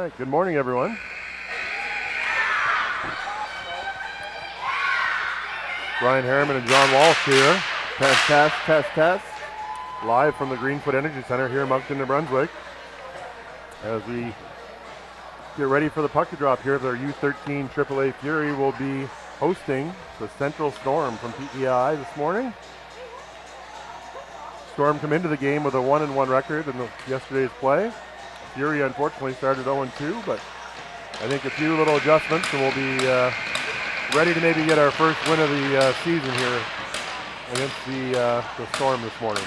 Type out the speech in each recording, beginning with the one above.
right, good morning, everyone. Brian Harriman and John Walsh here. Test. Live from the Greenfoot Energy Center here in Moncton, New Brunswick. As we get ready for the puck to drop here, their U13AAA Fury will be hosting the Central Storm from PEI this morning. Storm come into the game with a 1-1 record in yesterday's play. Fury unfortunately started 0-2, but I think a few little adjustments and we'll be ready to maybe get our first win of the season here against the Storm this morning.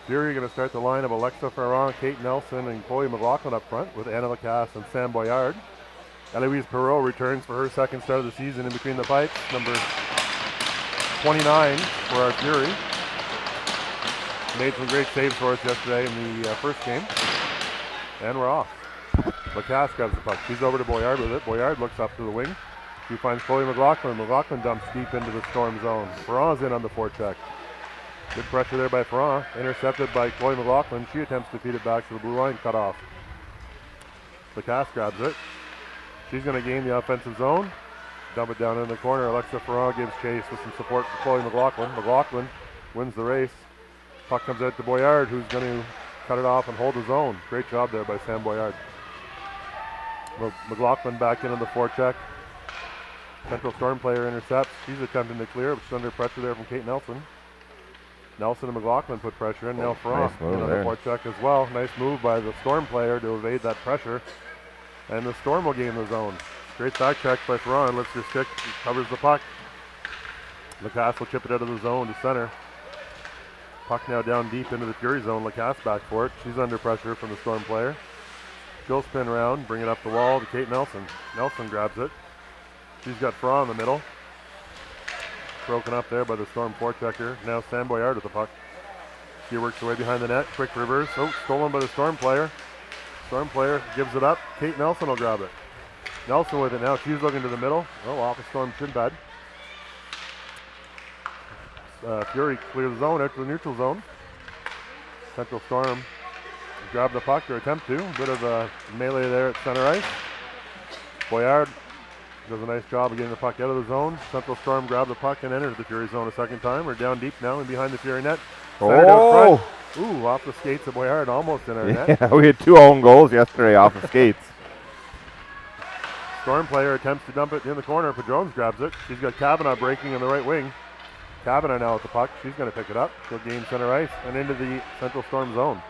Fury going to start the line of Alexa Ferrand, Kate Nelson, and Chloe McLaughlin up front with Anna Lacasse and Sam Boyard. Eloise Perreault returns for her second start of the season in between the pipes, number 29 for our Fury. Made some great saves for us yesterday in the first game. And we're off. Lacasse grabs the puck. She's over to Boyard with it. Boyard looks up to the wing. She finds Chloe McLaughlin. McLaughlin dumps deep into the Storm zone. Ferrand's in on the forecheck. Good pressure there by Ferrand. Intercepted by Chloe McLaughlin. She attempts to feed it back to the blue line. Cut off. Lacasse grabs it. She's going to gain the offensive zone. Dump it down in the corner. Alexa Ferrand gives chase with some support from Chloe McLaughlin. McLaughlin wins the race. Puck comes out to Boyard, who's going to cut it off and hold the zone. Great job there by Sam Boyard. McLaughlin back in on the forecheck. Central Storm player intercepts. She's attempting to clear, but she's under pressure there from Kate Nelson. Nelson and McLaughlin put pressure in. Now Ferrand in on the forecheck as well. Nice move by the Storm player to evade that pressure. And the Storm will gain the zone. Great back check by Ferrand. Lifts her stick, covers the puck. Lacasse will chip it out of the zone to center. Puck now down deep into the Fury zone. Lacasse back for it. She's under pressure from the Storm player. She'll spin around, bring it up the wall to Kate Nelson. Nelson grabs it. She's got Ferrand in the middle. Broken up there by the Storm forechecker. Now Sam Boyard with the puck. She works her way behind the net. Quick reverse. Oh, stolen by the Storm player. Storm player gives it up. Kate Nelson will grab it. Nelson with it now. She's looking to the middle. Oh, off a Storm shin pad. Fury clears the zone out to the neutral zone. Central Storm grab the puck or attempt to. A bit of a melee there at center ice. Boyard does a nice job of getting the puck out of the zone. Central Storm grab the puck and enters the Fury zone a second time. We're down deep now and behind the Fury net. Oh! Ooh, off the skates of Boyard, almost in our net. Yeah, we had 2 own goals yesterday off the skates. Storm player attempts to dump it in the corner. Padrones grabs it. She's got Kavanaugh breaking on the right wing. Kavanaugh now with the puck. She's going to pick it up. She'll gain center ice and into the Central Storm zone.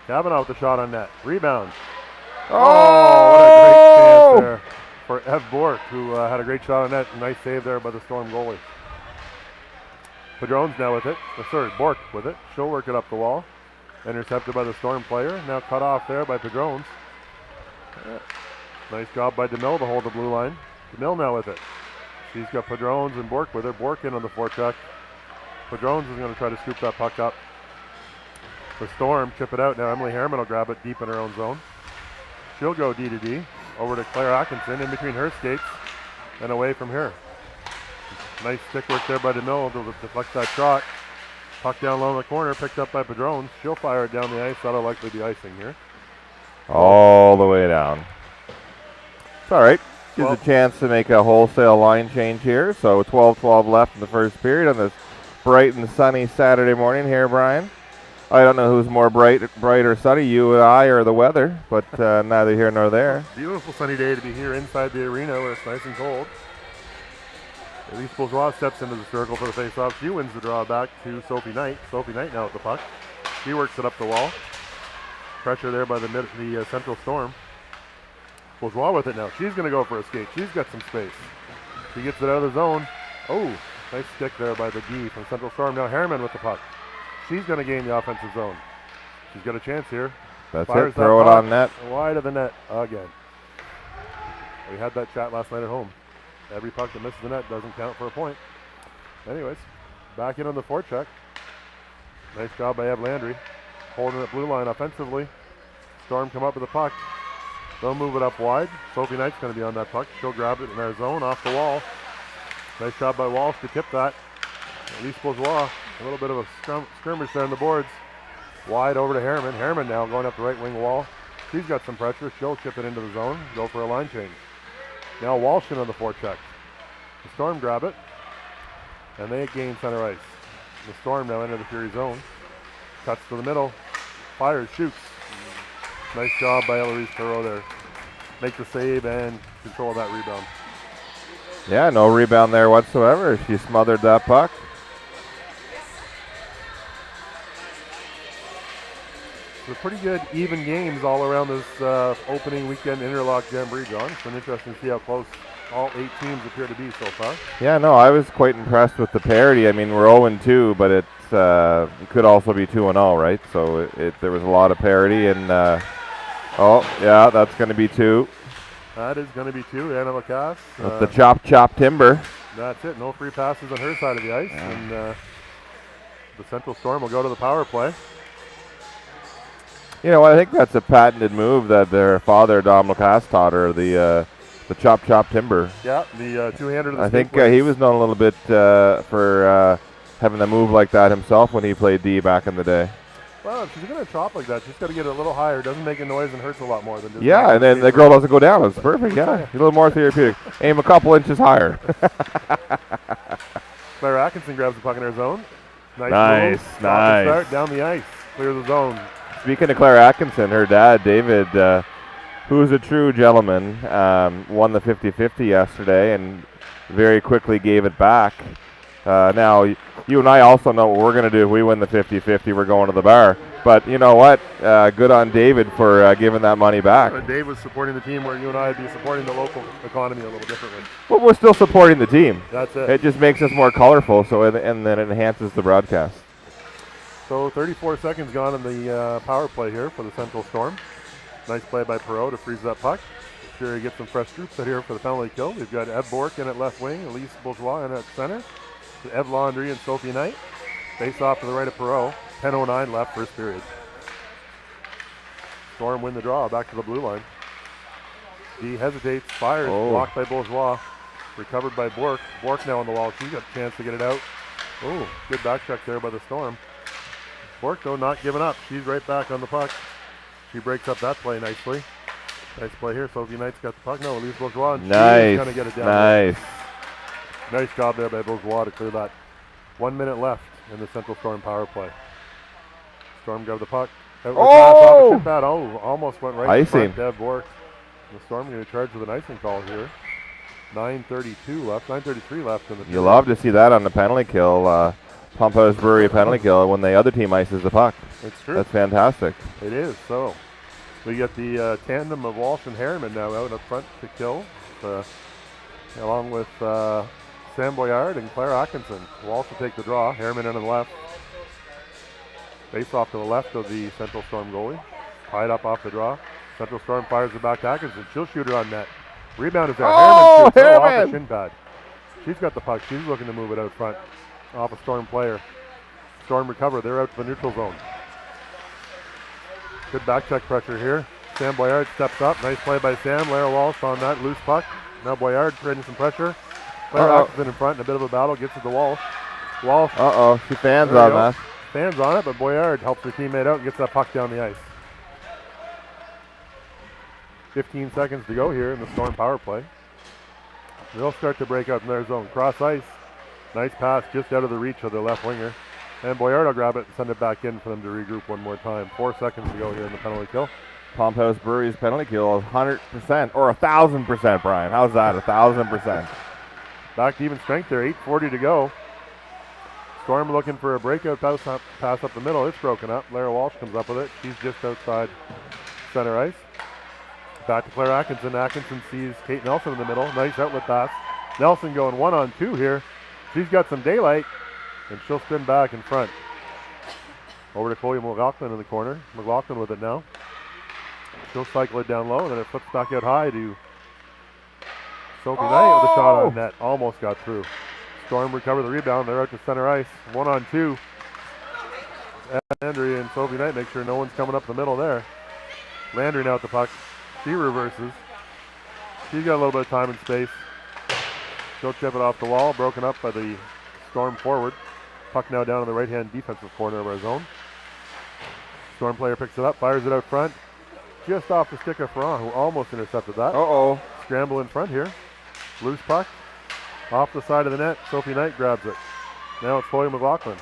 Kavanaugh with the shot on net. Rebound. Oh, what a great chance there for Ev Bork, who had a great shot on net. Nice save there by the Storm goalie. Padrones now with it. Bork with it. She'll work it up the wall. Intercepted by the Storm player. Now cut off there by Padrones. Nice job by DeMille to hold the blue line. DeMille now with it. She's got Padrones and Bork with her. Bork in on the forecheck. Padrones is going to try to scoop that puck up. The Storm chip it out. Now Emily Harriman will grab it deep in her own zone. She'll go D to D. Over to Claire Atkinson in between her skates and away from her. Nice stick work there by DeMille to deflect that shot. Puck down low in the corner, picked up by Padrones. She'll fire it down the ice. That'll likely be icing here. All the way down. It's all right. Gives a chance to make a wholesale line change here. So 12-12 left in the first period on this bright and sunny Saturday morning here, Brian. I don't know who's more bright or sunny, you and I or the weather, but neither here nor there. Beautiful sunny day to be here inside the arena where it's nice and cold. Elise Bourgeois steps into the circle for the face-off. She wins the draw back to Sophie Knight. Sophie Knight now with the puck. She works it up the wall. Pressure there by the Central Storm. Bourgeois with it now. She's going to go for a skate. She's got some space. She gets it out of the zone. Oh, nice stick there by the D from Central Storm. Now Harriman with the puck. She's going to gain the offensive zone. She's got a chance here. That's it. Throw it on net. Wide of the net again. We had that chat last night at home. Every puck that misses the net doesn't count for a point. Anyways, back in on the forecheck. Nice job by Ev Landry. Holding the blue line offensively. Storm come up with the puck. They'll move it up wide. Sophie Knight's going to be on that puck. She'll grab it in our zone off the wall. Nice job by Walsh to tip that. Elise Bourgeois, a little bit of a skirmish there on the boards. Wide over to Harriman. Harriman now going up the right wing wall. She's got some pressure. She'll chip it into the zone. Go for a line change. Now Walsh in on the forecheck. The Storm grab it. And they gain center ice. The Storm now into the Fury zone. Cuts to the middle. Fires, shoots. Nice job by Eloise Perreault there. Make the save and control that rebound. Yeah, no rebound there whatsoever. She smothered that puck. So pretty good even games all around this opening weekend Interlock Jamboree, John. It's been interesting to see how close all 8 teams appear to be so far. Yeah, no, I was quite impressed with the parity. I mean, we're 0-2, but it could also be 2-0, right? So there was a lot of parity, and oh, yeah, that's going to be 2. That is going to be 2. Anna Lacasse. With the chop timber. That's it. No free passes on her side of the ice. Yeah. And the Central Storm will go to the power play. You know, I think that's a patented move that their father, Dom Lacasse, taught her, the chop timber. Yeah, the two-hander. I think he was known a little bit for having a move like that himself when he played D back in the day. Well, if she's going to chop like that, she's got to get it a little higher. Doesn't make a noise and hurts a lot more than just. Yeah, and then the girl doesn't go down. It's perfect, yeah. A little more therapeutic. Aim a couple inches higher. Claire Atkinson grabs the puck in her zone. Nice. Start down the ice. Clear the zone. Speaking of Claire Atkinson, her dad, David, who is a true gentleman, won the 50-50 yesterday and very quickly gave it back. Now, you and I also know what we're going to do if we win the 50-50. We're going to the bar. But you know what? Good on David for giving that money back. Dave was supporting the team where you and I would be supporting the local economy a little differently. Well, we're still supporting the team. That's it. It just makes us more colorful, and then it enhances the broadcast. So 34 seconds gone in the power play here for the Central Storm. Nice play by Perreault to freeze that puck. Fury gets some fresh troops out here for the penalty kill. We've got Ed Bork in at left wing, Elise Bourgeois in at center, Ed Laundrie and Sophie Knight. Face off to the right of Perreault. 10:09 left, first period. Storm win the draw, back to the blue line. D hesitates, fires, blocked by Bourgeois. Recovered by Bork. Bork now on the wall. She's got a chance to get it out. Oh, good back check there by the Storm. Bork, though, not giving up. She's right back on the puck. She breaks up that play nicely. Nice play here. Sophie Knight's got the puck. No, Elise Bourgeois. Nice. Going to get it down. Nice. Nice job there by Bourgeois to clear that. 1 minute left in the Central Storm power play. Storm grabbed the puck. Oh! Pad. Oh, almost went right icing. In front. Dev Bork. The Storm going to charge with an icing call here. 9:32 left. 9:33 left in the. You love to see that on the penalty kill. Pump House Brewery penalty kill when the other team ices the puck. It's true. That's fantastic. It is. So we get the tandem of Walsh and Harriman now out up front to kill, along with Sam Boyard and Claire Atkinson. Walsh will take the draw. Harriman in on the left. Face off to the left of the Central Storm goalie. Tied up off the draw. Central Storm fires it back to Atkinson. She'll shoot it on net. Rebound is there. Oh, Harriman off the shin pad. She's got the puck. She's looking to move it out front. Off a Storm player. Storm recover. They're out to the neutral zone. Good back check pressure here. Sam Boyard steps up. Nice play by Sam. Lara Walsh on that loose puck. Now Boyard creating some pressure. Claire Atkinson in front in a bit of a battle. Gets to the Walsh. Walsh. She fans on that. Fans on it, but Boyard helps her teammate out and gets that puck down the ice. 15 seconds to go here in the Storm power play. They'll start to break up in their zone. Cross ice. Nice pass just out of the reach of the left winger. And Boyard will grab it and send it back in for them to regroup one more time. 4 seconds to go here in the penalty kill. Pump House Brewery's penalty kill is 100% or 1,000%, Brian. How's that? 1,000%. Back to even strength there. 8:40 to go. Storm looking for a breakout pass up the middle. It's broken up. Lara Walsh comes up with it. She's just outside center ice. Back to Claire Atkinson. Atkinson sees Kate Nelson in the middle. Nice outlet pass. Nelson going 1-on-2 here. She's got some daylight, and she'll spin back in front. Over to Chloe McLaughlin in the corner. McLaughlin with it now. She'll cycle it down low, and then it flips back out high to Sophie Knight with a shot on net. Almost got through. Storm recover the rebound. They're out to center ice. 1-on-2. Landry and Sophie Knight make sure no one's coming up the middle there. Landry now at the puck. She reverses. She's got a little bit of time and space. She'll chip it off the wall, broken up by the Storm forward. Puck now down in the right-hand defensive corner of our zone. Storm player picks it up, fires it out front. Just off the stick of Ferrand, who almost intercepted that. Uh-oh. Scramble in front here. Loose puck. Off the side of the net. Sophie Knight grabs it. Now it's Chloe McLaughlin.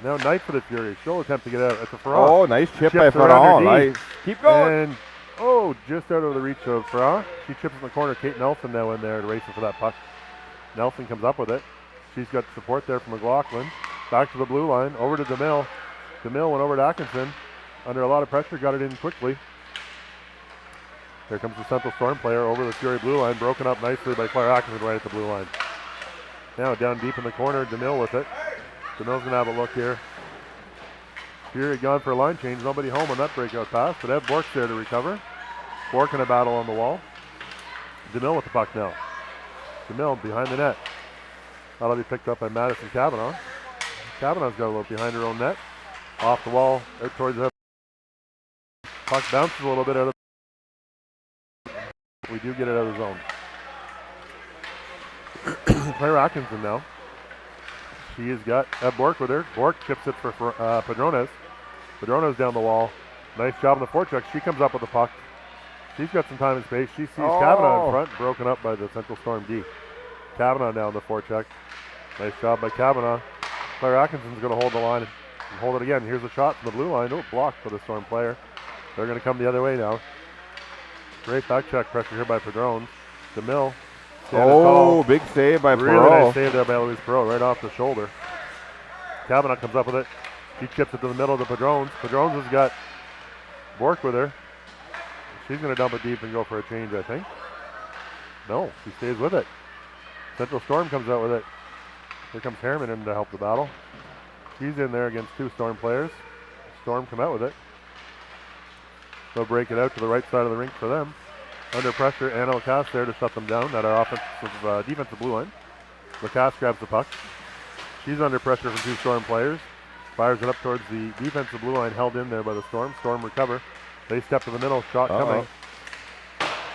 Now Knight for the Fury. She'll attempt to get out at the Ferrand. Oh, nice chip by Ferrand. Nice. Keep going. And, just out of the reach of Ferrand. She chips in the corner. Kate Nelson now in there racing for that puck. Nelson comes up with it. She's got support there from McLaughlin. Back to the blue line. Over to DeMille. DeMille went over to Atkinson. Under a lot of pressure, got it in quickly. Here comes the Central Storm player over the Fury blue line. Broken up nicely by Claire Atkinson right at the blue line. Now down deep in the corner, DeMille with it. DeMille's going to have a look here. Fury gone for a line change. Nobody home on that breakout pass, but Ev Bork's there to recover. Bork in a battle on the wall. DeMille with the puck now. DeMille behind the net. That'll be picked up by Madison Cavanaugh. Cavanaugh's got a look behind her own net. Off the wall, out towards the puck bounces a little bit out of. We do get it out of the zone. Claire Atkinson now. She has got Bork with her. Bork chips it for Padrones. Padrones down the wall. Nice job on the forecheck. She comes up with the puck. She's got some time and space. She sees Cavanaugh in front, broken up by the Central Storm D. Cavanaugh now on the forecheck. Nice job by Cavanaugh. Claire Atkinson's going to hold the line and hold it again. Here's a shot from the blue line. Oh, blocked by the Storm player. They're going to come the other way now. Great back check pressure here by Padrones. DeMille. Big save by Perot. Really nice save there by Louise Perot, right off the shoulder. Cavanaugh comes up with it. She chips it to the middle to Padrones. Padrones has got Bork with her. She's going to dump it deep and go for a change, I think. No, she stays with it. Central Storm comes out with it. Here comes Harriman in to help the battle. She's in there against two Storm players. Storm come out with it. They'll break it out to the right side of the rink for them. Under pressure, Anna Lacasse there to shut them down at our defensive blue line. Lacasse grabs the puck. She's under pressure from two Storm players. Fires it up towards the defensive blue line, held in there by the Storm. Storm recover. They step to the middle, shot coming.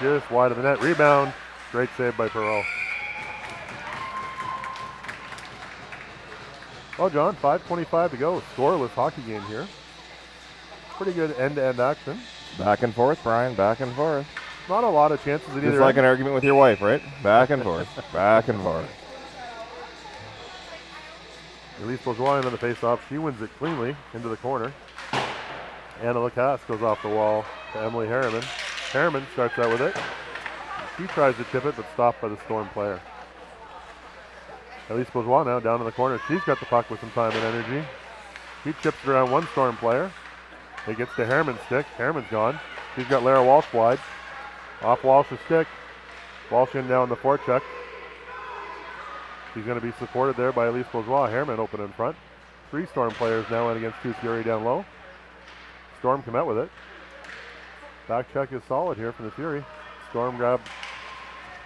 Just wide of the net. Rebound. Great save by Perot. Well, John, 5:25 to go. Scoreless hockey game here. Pretty good end-to-end action. Back and forth, Brian. Back and forth. Not a lot of chances at either Just like end. an argument with your wife, right? Back and forth. Back and forth. Elise Bourgeois on the face-off. She wins it cleanly into the corner. Anna Lacasse goes off the wall to Emily Harriman. Harriman starts out with it. She tries to chip it, but stopped by the Storm player. Elise Bourgeois now down in the corner. She's got the puck with some time and energy. She chips it around one Storm player. It gets to Harriman's stick. Harriman's gone. She's got Lara Walsh wide. Off Walsh's stick. Walsh in now on the forecheck. She's going to be supported there by Elise Bourgeois. Harriman open in front. Three Storm players now in against two Fury down low. Storm come out with it. Back check is solid here from the Fury. Storm grab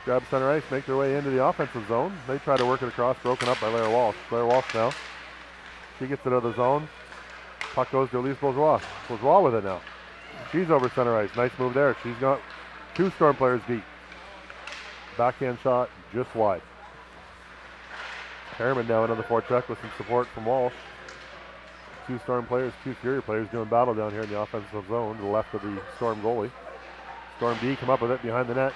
center ice, make their way into the offensive zone. They try to work it across, broken up by Lara Walsh. Lara Walsh now. She gets it out of the zone. Puck goes to Elise Bourgeois. Bourgeois with it now. She's over center ice. Nice move there. She's got two Storm players beat. Backhand shot just wide. Harriman now into the forecheck with some support from Walsh. Two Storm players, two Fury players doing battle down here in the offensive zone to the left of the Storm goalie. Storm D come up with it behind the net.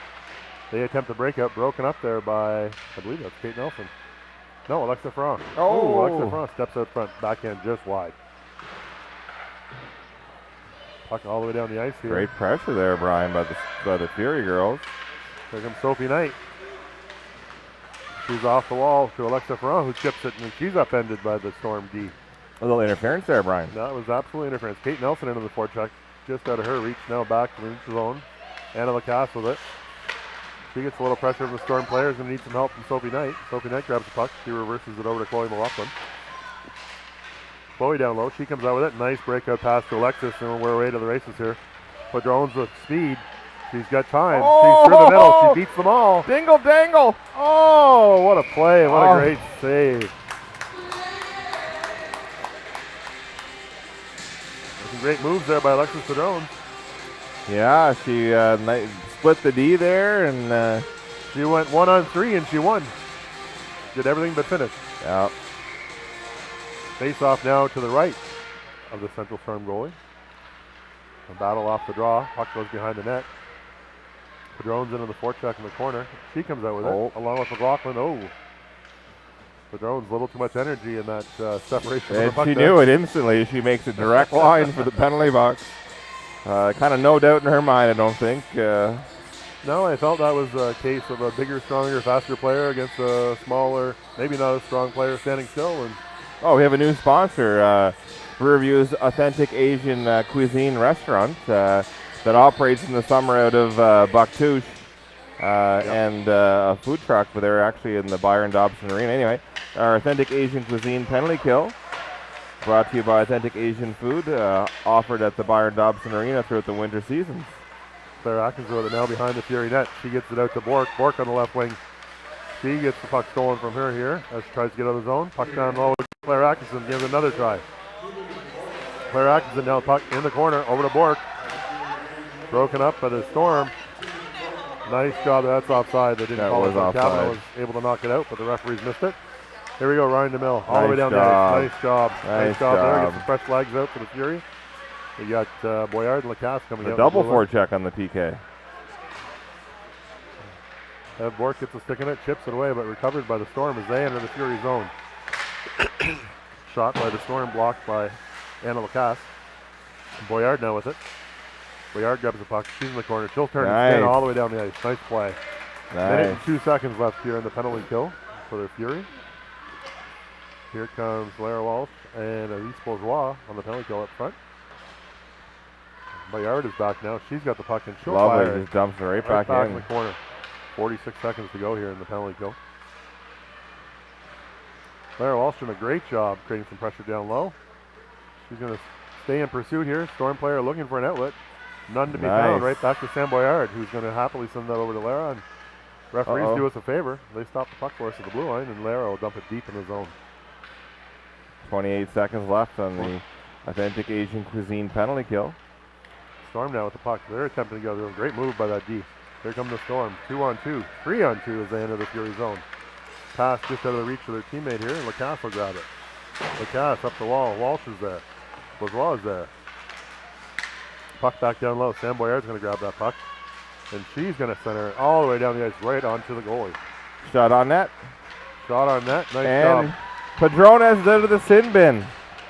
They attempt to break up, broken up there by, I believe that's Kate Nelson. No, Alexa Ferrand. Alexa Ferrand steps out front, backhand just wide. Puck all the way down the ice here. Great pressure there, Brian, by the Fury girls. Here comes Sophie Knight. She's off the wall to Alexa Ferrand, who chips it, and she's upended by the Storm D. A little interference there, Brian. That was absolutely interference. Kate Nelson into the forecheck, just out of her reach, now back to the neutral zone. Anna Lacasse with it. She gets a little pressure from the Storm players and needs some help from Sophie Knight. Sophie Knight grabs the puck. She reverses it over to Chloe McLaughlin. Chloe down low. She comes out with it. Nice breakout pass to Alexis, and we're away to the races here. Padrones with speed. She's got time. She's through the middle. She beats them all. Dingle dangle. Oh, what a play. What a great save. Some great moves there by Alexis Padrones. Yeah, she split the D there, and she went 1-on-3 and she won. Did everything but finish. Yeah. Face off now to the right of the Central Storm goalie. A battle off the draw. Puck goes behind the net. Padrone's into the forecheck in the corner. She comes out with it, along with McLaughlin. Oh. Padrone's a little too much energy in that separation. And she knew it instantly. She makes a direct line for the penalty box. Kind of no doubt in her mind, I don't think. No, I felt that was a case of a bigger, stronger, faster player against a smaller, maybe not as strong player standing still. And we have a new sponsor, Riverview's Authentic Asian Cuisine Restaurant that operates in the summer out of Bucktouche and a food truck, but they're actually in the Byron Dobson Arena. Anyway, our Authentic Asian Cuisine penalty kill brought to you by Authentic Asian Food, offered at the Byron Dobson Arena throughout the winter seasons. Claire Atkins with it now behind the Fury net. She gets it out to Bork. Bork on the left wing. She gets the puck stolen from her here as she tries to get out of the zone. Puck down low. Claire Atkinson gives another try. Claire Atkinson now puck in the corner over to Bork. Broken up by the Storm. Nice job. That's offside. They didn't call it. Kavanaugh was able to knock it out, but the referees missed it. Here we go, Ryan DeMille. All the way down the ice. Nice job. Nice job there. Get some fresh legs out for the Fury. We got Boyard and Lacasse coming out. A double forecheck on the PK. Bork gets a stick in it, chips it away, but recovered by the Storm as they enter the Fury zone. Shot by the Storm, blocked by Anna Lacasse. Boyard now with it. Boyard grabs the puck. She's in the corner. She'll turn and spin all the way down the ice. Nice play. Minute and 2 seconds left here in the penalty kill for the Fury. Here comes Lara Walsh and Elise Bourgeois on the penalty kill up front. Boyard is back now. She's got the puck and she'll fire it. Just dumps it right back in the corner. 46 seconds to go here in the penalty kill. Lara Walsh doing a great job creating some pressure down low. She's going to stay in pursuit here. Storm player looking for an outlet. None to be found. Right back to Sam Boyard, who's going to happily send that over to Lara. And referees do us a favor. They stop the puck for us at the blue line, and Lara will dump it deep in the zone. 28 seconds left on the Authentic Asian Cuisine penalty kill. Storm now with the puck. They're attempting to go. They're a great move by that D. Here come the Storm. 2-on-2. 3-on-2 as they enter the Fury zone. Pass just out of the reach of their teammate here, and Lacasse will grab it. Lacasse up the wall. Walsh is there. Bourgeois is there. Puck back down low. Sam Boyard's going to grab that puck. And she's going to center it all the way down the ice, right onto the goalie. Shot on net. Shot on net. Nice and job. Padrones out of the sin bin.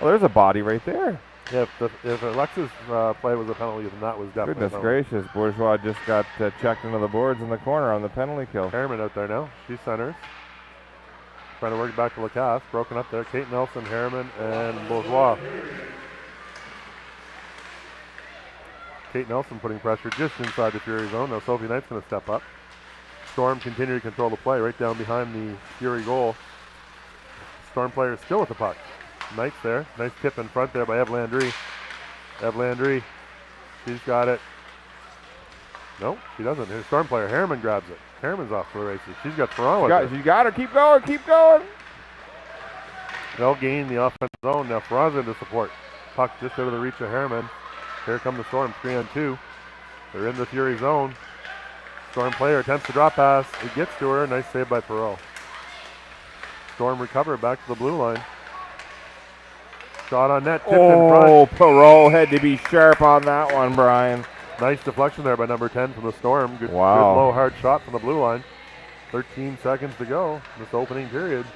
Well, there's a body right there. Yeah, if Alexa's play was a penalty, then that was definitely Goodness gracious. Bourgeois just got checked into the boards in the corner on the penalty kill. Harriman out there now. She centers. Trying to work back to Lacasse. Broken up there. Kate Nelson, Harriman, and Bourgeois. Kate Nelson putting pressure just inside the Fury zone. Now Sophie Knight's going to step up. Storm continue to control the play right down behind the Fury goal. Storm player still with the puck. Knight's there. Nice tip in front there by Eve Landry. Eve Landry. She's got it. No, she doesn't. Her Storm player Harriman grabs it. Harriman's off for the races. She's got Ferran with her. She got her. Keep going. Keep going. They'll gain the offensive zone. Now Ferran's into support. Puck just out of the reach of Harriman. Here come the Storm, 3-on-2. They're in the Fury zone. Storm player attempts to drop pass. It gets to her. Nice save by Perreault. Storm recover back to the blue line. Shot on net, tipped in front. Oh, Perreault had to be sharp on that one, Brian. Nice deflection there by number 10 from the Storm. Good low, hard shot from the blue line. 13 seconds to go in this opening period.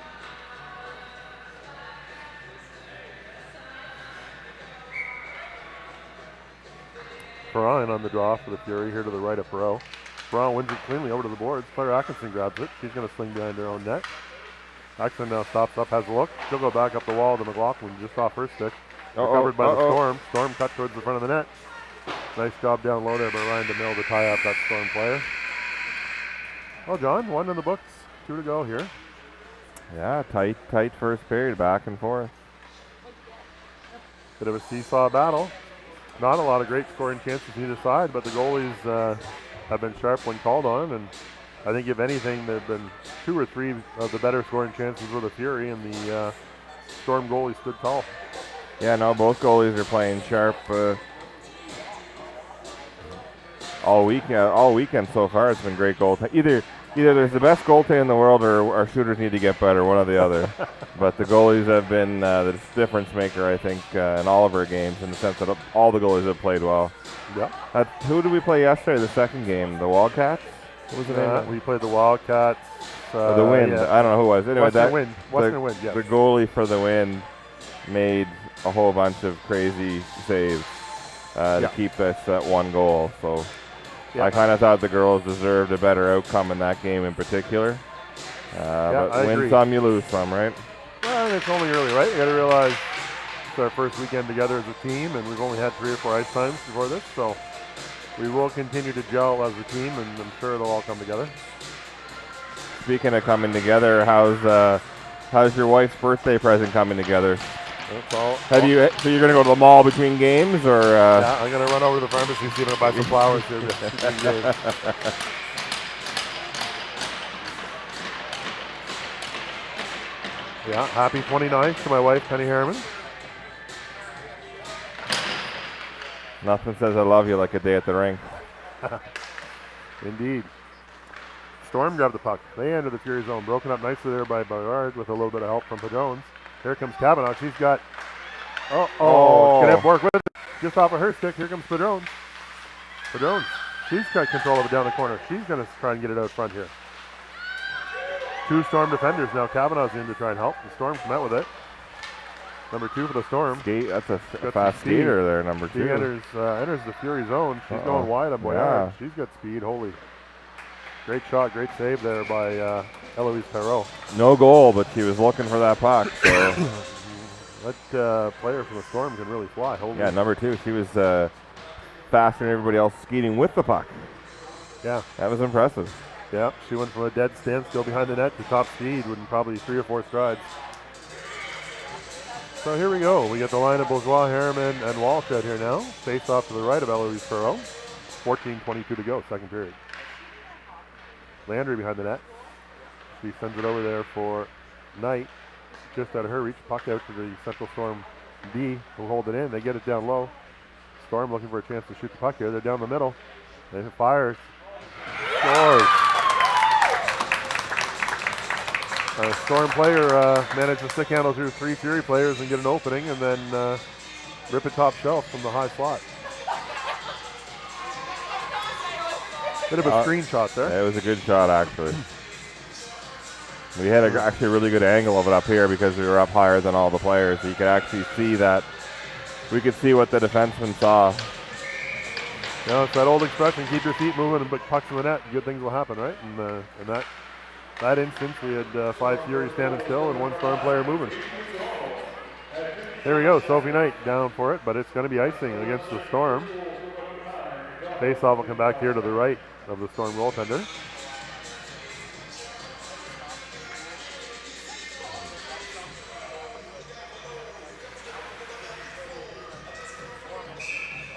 Ferran on the draw for the Fury here to the right of Perreault. Ferran wins it cleanly over to the boards. Claire Atkinson grabs it. She's going to sling behind her own net. Atkinson now stops up, has a look. She'll go back up the wall to McLaughlin just off her stick. Recovered by the Storm. Storm cut towards the front of the net. Nice job down low there by Ryan DeMille to tie up that Storm player. Well, John, 1 in the books. 2 to go here. Yeah, tight first period, back and forth. Bit of a seesaw battle. Not a lot of great scoring chances either side, but the goalies have been sharp when called on, and I think if anything, there have been 2 or 3 of the better scoring chances with the Fury, and the Storm goalie stood tall. Yeah, no, both goalies are playing sharp all weekend so far. It's been great goal. Either Either there's the best goaltender in the world or our shooters need to get better, one or the other. But the goalies have been the difference maker, I think, in all of our games, in the sense that all the goalies have played well. Yeah. Who did we play yesterday, the second game? The Wildcats? What was the name? We played the Wildcats. The Wind. Yeah. I don't know who it was. Anyway, Western Wind, yeah. The goalie for the Wind made a whole bunch of crazy saves to keep us at 1 goal. So I kind of thought the girls deserved a better outcome in that game in particular. But win some, you lose some, right? Well, it's only early, right? You got to realize it's our first weekend together as a team, and we've only had 3 or 4 ice times before this, so we will continue to gel as a team, and I'm sure they'll all come together. Speaking of coming together, how's your wife's birthday present coming together? That's all. So you're going to go to the mall between games, or? Yeah, I'm going to run over to the pharmacy, see if I can buy some flowers here between games. Yeah, happy 29th to my wife, Penny Harriman. Nothing says I love you like a day at the rink. Indeed. Storm grabbed the puck. They enter the Fury zone. Broken up nicely there by Ballard with a little bit of help from Padrones. Here comes Kavanaugh. She's got... Gonna have work with it. Just off of her stick. Here comes Padrones. Padrones. She's got control of it down the corner. She's going to try and get it out front here. 2 Storm defenders now. Kavanaugh's in to try and help. The Storm come out with it. Number 2 for the Storm. That's a fast skater there, number 2. She enters the Fury zone. She's going wide on Boyard. She's got speed. Holy. Great shot, great save there by Eloise Perreault. No goal, but she was looking for that puck. So. That player from the Storm can really fly. Holy. Yeah, number 2. She was faster than everybody else skating with the puck. Yeah. That was impressive. Yeah, she went from a dead standstill behind the net to top speed within probably 3 or 4 strides. So here we go. We got the line of Bourgeois, Harriman, and Walsh out here now. Face off to the right of Eloise Perreault. 14:22 to go, second period. Landry behind the net. She sends it over there for Knight. Just out of her reach. Puck out to the Central Storm D, who hold it in. They get it down low. Storm looking for a chance to shoot the puck here. They're down the middle. They fires. Scores. A Storm player managed to stick handle through 3 Fury players and get an opening, and then rip it top shelf from the high slot. Bit of a screenshot there. It was a good shot, actually. We had actually a really good angle of it up here because we were up higher than all the players. So you could actually see that. We could see what the defenseman saw. You know, it's that old expression, keep your feet moving and put pucks in the net, good things will happen, right? And in that instance, we had 5 Furies standing still and 1 Storm player moving. There we go, Sophie Knight down for it, but it's going to be icing against the Storm. Face-off will come back here to the right of the Storm goaltender.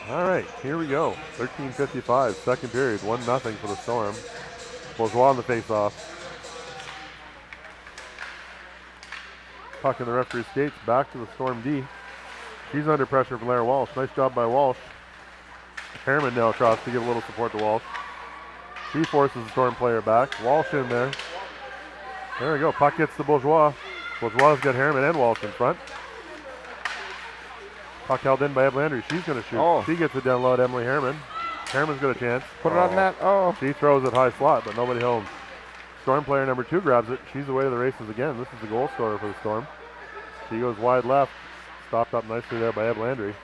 All right, here we go. 13:55, second period, 1-0 for the Storm. Bourgeois on the face-off. Puck in the referee's skates, back to the Storm D. She's under pressure from Lara Walsh. Nice job by Walsh. Harriman now across to give a little support to Walsh. She forces the Storm player back. Walsh in there. There we go. Puck gets to Bourgeois. Bourgeois got Harriman and Walsh in front. Puck held in by Eb Landry. She's going to shoot. She gets it down low at Emily Harriman. Harriman's got a chance. Put it on net. She throws it high slot, but nobody home. Storm player number 2 grabs it. She's away to the races again. This is the goal scorer for the Storm. She goes wide left. Stopped up nicely there by Eb Landry.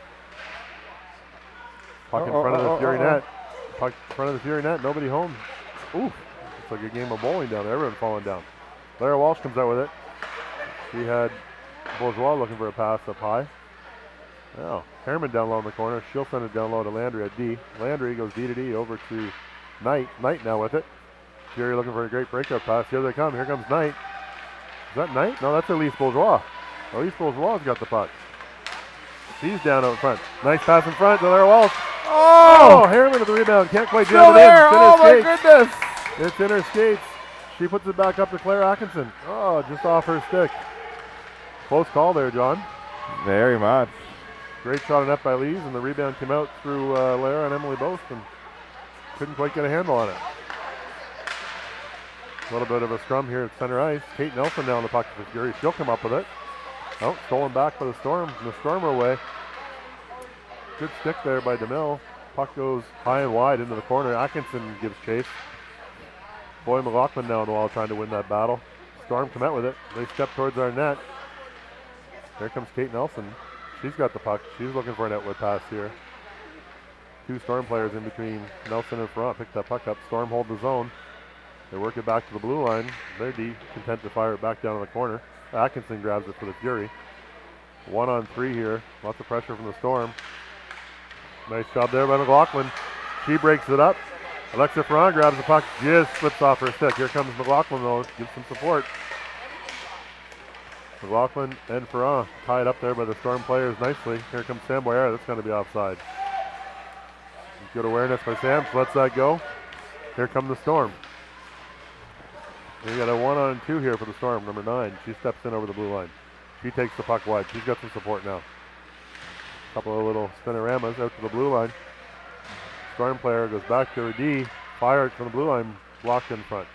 Puck in front of the Fury net. Puck in front of the Fury net. Nobody home. Ooh. It's like a game of bowling down there. Everyone falling down. Lara Walsh comes out with it. She had Bourgeois looking for a pass up high. Now, Harriman down low in the corner. She'll send it down low to Landry at D. Landry goes D to D over to Knight. Knight now with it. Fury looking for a great breakout pass. Here they come. Here comes Knight. Is that Knight? No, that's Elise Bourgeois. Elise Bourgeois has got the puck. She's down out front. Nice pass in front to Lara Walsh. Oh, Harriman at the rebound. Can't quite jam it in. Oh, my goodness. It's in her skates. She puts it back up to Claire Atkinson. Oh, just off her stick. Close call there, John. Very much. Great shot on net by Lees, and the rebound came out through Lara and Emily both, and couldn't quite get a handle on it. A little bit of a scrum here at center ice. Kate Nelson down the puck for Fury. She'll come up with it. Oh, stolen back by the Storm. And the Storm are away. Good stick there by DeMille. Puck goes high and wide into the corner. Atkinson gives chase. Boy McLaughlin down the wall trying to win that battle. Storm come out with it. They step towards our net. There comes Kate Nelson. She's got the puck. She's looking for an outlet pass here. Two Storm players in between Nelson and Ferrand. Pick that puck up. Storm hold the zone. They work it back to the blue line. They're content to fire it back down in the corner. Atkinson grabs it for the Fury. 1-on-3 here. Lots of pressure from the Storm. Nice job there by McLaughlin. She breaks it up. Alexa Ferrand grabs the puck. Just slips off her stick. Here comes McLaughlin though. Gives some support. McLaughlin and Ferrand tied up there by the Storm players nicely. Here comes Sam Boyer. That's going to be offside. Good awareness by Sam. So lets that go. Here come the Storm. We got a 1-on-2 here for the Storm. Number 9. She steps in over the blue line. She takes the puck wide. She's got some support now. Couple of little spinoramas out to the blue line. Storm player goes back to her D. Fired from the blue line. Blocked in front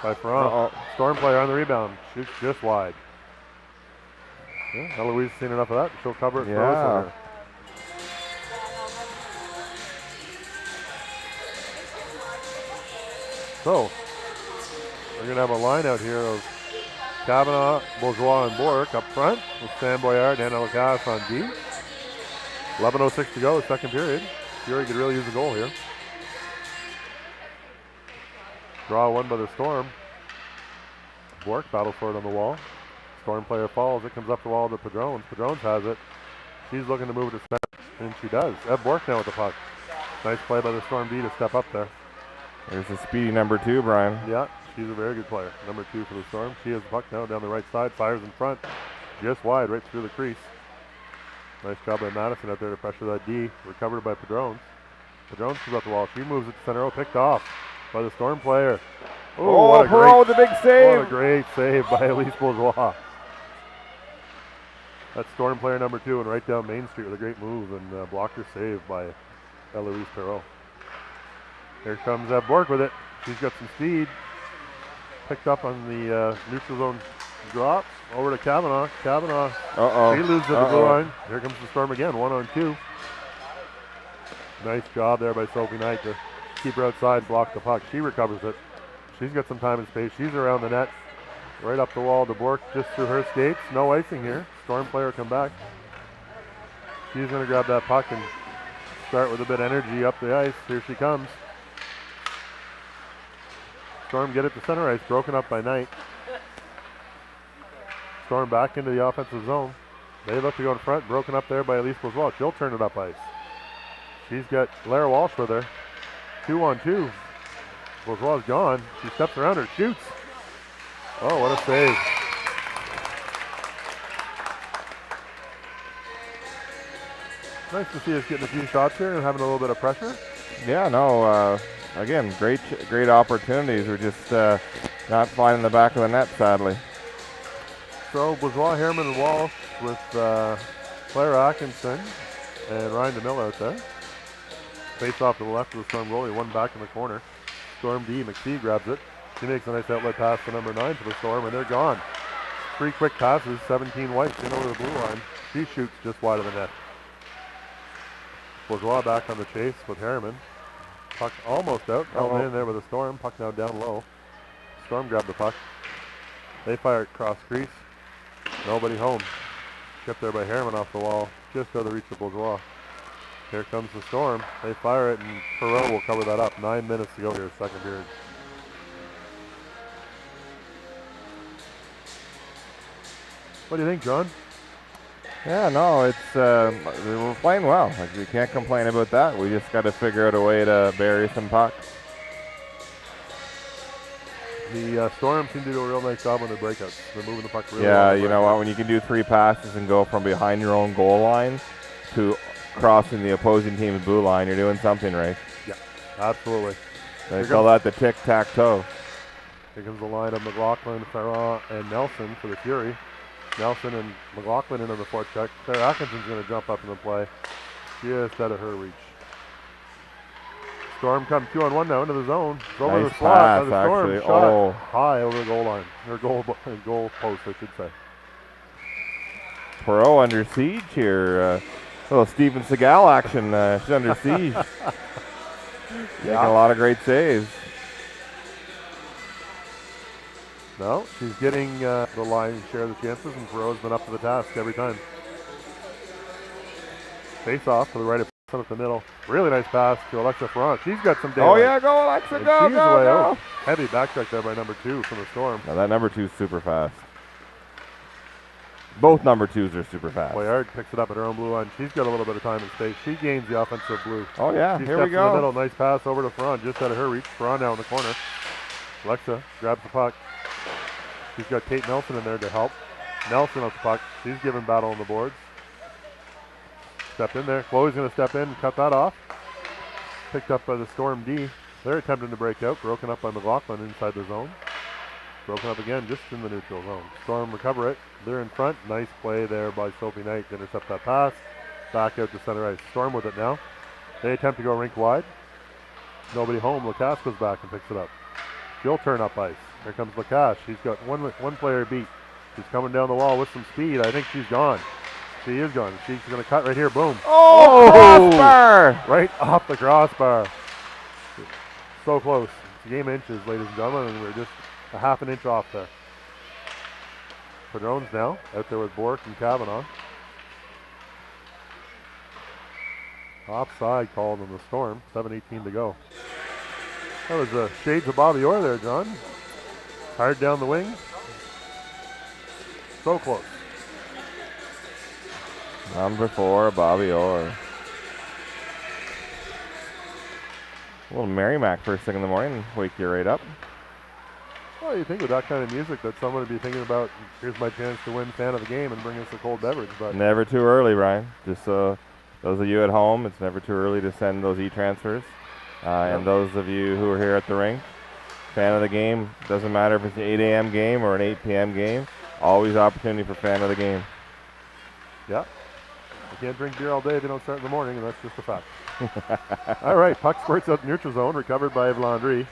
by Ferrand. Storm player on the rebound. Shoots just wide. Yeah, Eloise has seen enough of that. She'll cover it. Yeah. So, we're going to have a line out here of Kavanaugh, Bourgeois, and Bork up front with Sam Boyard and Lacasse on D. 11:06 to go, second period. Fury could really use a goal here. Draw one by the Storm. Bork battles for it on the wall. Storm player falls. It comes up the wall to Padrones. Padrones has it. She's looking to move it to center, and she does. Ev Bork now with the puck. Nice play by the Storm D to step up there. There's the speedy number 2, Brian. Yeah, she's a very good player. Number 2 for the Storm. She has the puck now down the right side. Fires in front. Just wide, right through the crease. Nice job by Madison out there to pressure that D. Recovered by Padrones. Padrones comes up the wall. She moves it to center. Oh, picked off by the Storm player. Oh, Perot with a big save. What a great save by Elise Bourgeois. That's Storm player number 2 and right down Main Street with a great move and blocker save by Eloise Perot. Here comes Bork with it. She's got some speed. Picked up on the neutral zone drop. Over to Kavanaugh. Kavanaugh. She loses at the blue line. Here comes the Storm again. 1-on-2. Nice job there by Sophie Knight to keep her outside, block the puck. She recovers it. She's got some time and space. She's around the net. Right up the wall to Bork just through her skates. No icing here. Storm player come back. She's going to grab that puck and start with a bit of energy up the ice. Here she comes. Storm get it to center ice. Broken up by Knight. Storm back into the offensive zone. They look to go in front. Broken up there by Elise Bourgeois. She'll turn it up ice. She's got Lara Walsh with her. 2-on-2. Bourgeois is gone. She steps around her, shoots. Oh, what a save. Nice to see us getting a few shots here and having a little bit of pressure. Yeah, no, again, great opportunities. We're just not finding the back of the net, sadly. So Bourgeois, Harriman, and Walsh with Claire Atkinson and Ryan DeMille out there. Face off to the left of the Storm goalie, one back in the corner. Storm D, McPhee grabs it. She makes a nice outlet pass to number 9 for the Storm, and they're gone. 3 quick passes, 17 Whites in over the blue line. She shoots just wide of the net. Bourgeois back on the chase with Harriman. Puck almost out. Held in there with the Storm. Puck now down low. Storm grabbed the puck. They fire it cross crease. Nobody home. Kept there by Harriman off the wall. Just out of the reach of Bourgeois. Here comes the Storm. They fire it, and Perot will cover that up. 9 minutes to go here, second period. What do you think, John? Yeah, no, it's we're playing well. Like, we can't complain about that. We just got to figure out a way to bury some pucks. The Storm seem to do a real nice job on their breakouts. They're moving the puck really well. well. Yeah, you know what? When you can do 3 passes and go from behind your own goal line to crossing the opposing team's blue line, you're doing something right. Yeah, absolutely. They call that the tic-tac-toe. Here comes the line of McLaughlin, Ferrand, and Nelson for the Fury. Nelson and McLaughlin in on the forecheck. Claire Atkinson's going to jump up in the play. Just out of her reach. Storm come 2-on-1 now into the zone. It's over Nice the slot. pass, Now the Storm actually. shot Oh. high over the goal line. Or goal post, I should say. Perot under siege here. Little Steven Seagal action. She's under siege. Making a lot of great saves. No, she's getting the lion's share of the chances, and Perot's been up to the task every time. Face off to the right of up the middle. Really nice pass to Alexa Ferrand. She's got some daylight. Oh, yeah, go, Alexa, And go, she's go, way go. out. Heavy back check there by number 2 from the Storm. Now, that number 2 is super fast. Both number 2s are super fast. Boyard picks it up at her own blue line. She's got a little bit of time and space. She gains the offensive blue. Oh, yeah, she here we steps go. in the middle. Nice pass over to Ferrand, just out of her reach. Ferrand now in the corner. Alexa grabs the puck. She's got Kate Nelson in there to help. Nelson with the puck. She's giving battle on the boards. Step in there. Chloe's going to step in and cut that off. Picked up by the Storm D. They're attempting to break out. Broken up by McLaughlin inside the zone. Broken up again just in the neutral zone. Storm recover it. They're in front. Nice play there by Sophie Knight to intercept that pass. Back out to center ice. Storm with it now. They attempt to go rink wide. Nobody home. Lacasse goes back and picks it up. She'll turn up ice. Here comes Lacasse. She's got one player beat. She's coming down the wall with some speed. I think she's gone. She is gone. She's going to cut right here. Boom. Oh, crossbar! Right off the crossbar. So close. It's a game of inches, ladies and gentlemen, and we're just a half an inch off there. Padrones now out there with Bork and Kavanaugh. Offside called on the Storm. 7:18 to go. That was shades of Bobby Orr there, John. Hard down the wing. So close. Number 4, Bobby Orr. A little Merrimack first thing in the morning. Wake you right up. Well, you think with that kind of music that someone would be thinking about, here's my chance to win fan of the game and bring us a cold beverage. But Never too early, Brian. Just those of you at home, it's never too early to send those e-transfers. And those of you who are here at the rink, fan of the game, doesn't matter if it's an 8 a.m. game or an 8 p.m. game, always opportunity for fan of the game. Yeah. You can't drink beer all day if you don't start in the morning, and that's just a fact. All right, puck spurts out the neutral zone, recovered by Vlandry.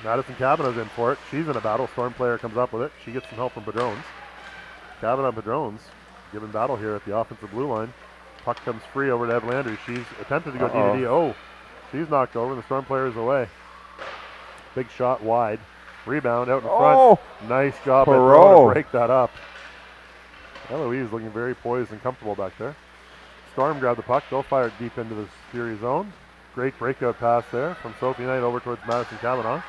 Madison Kavanaugh's in for it. She's in a battle. Storm player comes up with it. She gets some help from Padrones. Kavanaugh and Padrones giving battle here at the offensive blue line. Puck comes free over to Landry. She's attempted to go D-to-D. Oh, she's knocked over. The Storm player is away. Big shot wide. Rebound out in front. Nice job by Perot to break that up. Eloise looking very poised and comfortable back there. Storm grabbed the puck. They'll fire it deep into the Fury zone. Great breakout pass there from Sophie Knight over towards Madison Kavanaugh.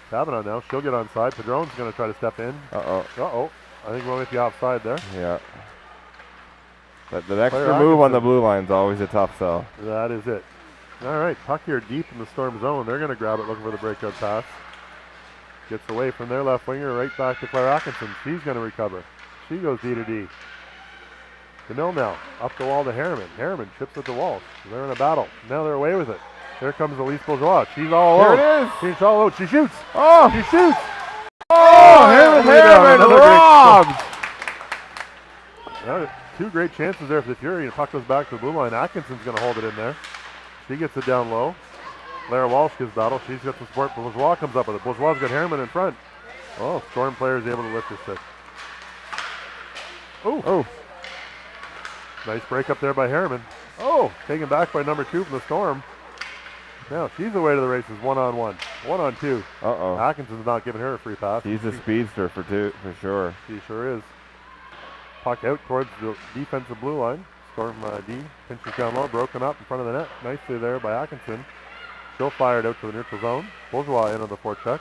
Kavanaugh now. She'll get onside. Padrone's going to try to step in. I think we'll get the offside there. Yeah. But the extra move on the blue line is always a tough sell. That is it. All right, puck here deep in the Storm zone. They're going to grab it looking for the breakout pass. Gets away from their left winger right back to Claire Atkinson. She's going to recover. She goes D-to-D. DeMille now, up the wall to Harriman. Harriman chips at the wall. They're in a battle. Now they're away with it. Here comes Elise Bourgeois. She's all alone. There it is. She's all alone. She shoots. Oh! She shoots. Oh, Harriman robbed. Two great chances there for the Fury, and the puck goes back to the blue line. Atkinson's going to hold it in there. She gets it down low. Lara Walsh gives battle. She's got the support. Bourgeois comes up with it. Bourgeois got Harriman in front. Oh, Storm player is able to lift his stick. Oh. Nice break up there by Harriman. Oh, taken back by number 2 from the Storm. Now she's away to the races, 1-on-1. 1-on-2. Atkinson's not giving her a free pass. She's a speedster for sure. She sure is. Puck out towards the defensive blue line. Storm D pinches down low, broken up in front of the net. Nicely there by Atkinson. She'll fire it out to the neutral zone. Bourgeois in on the forecheck.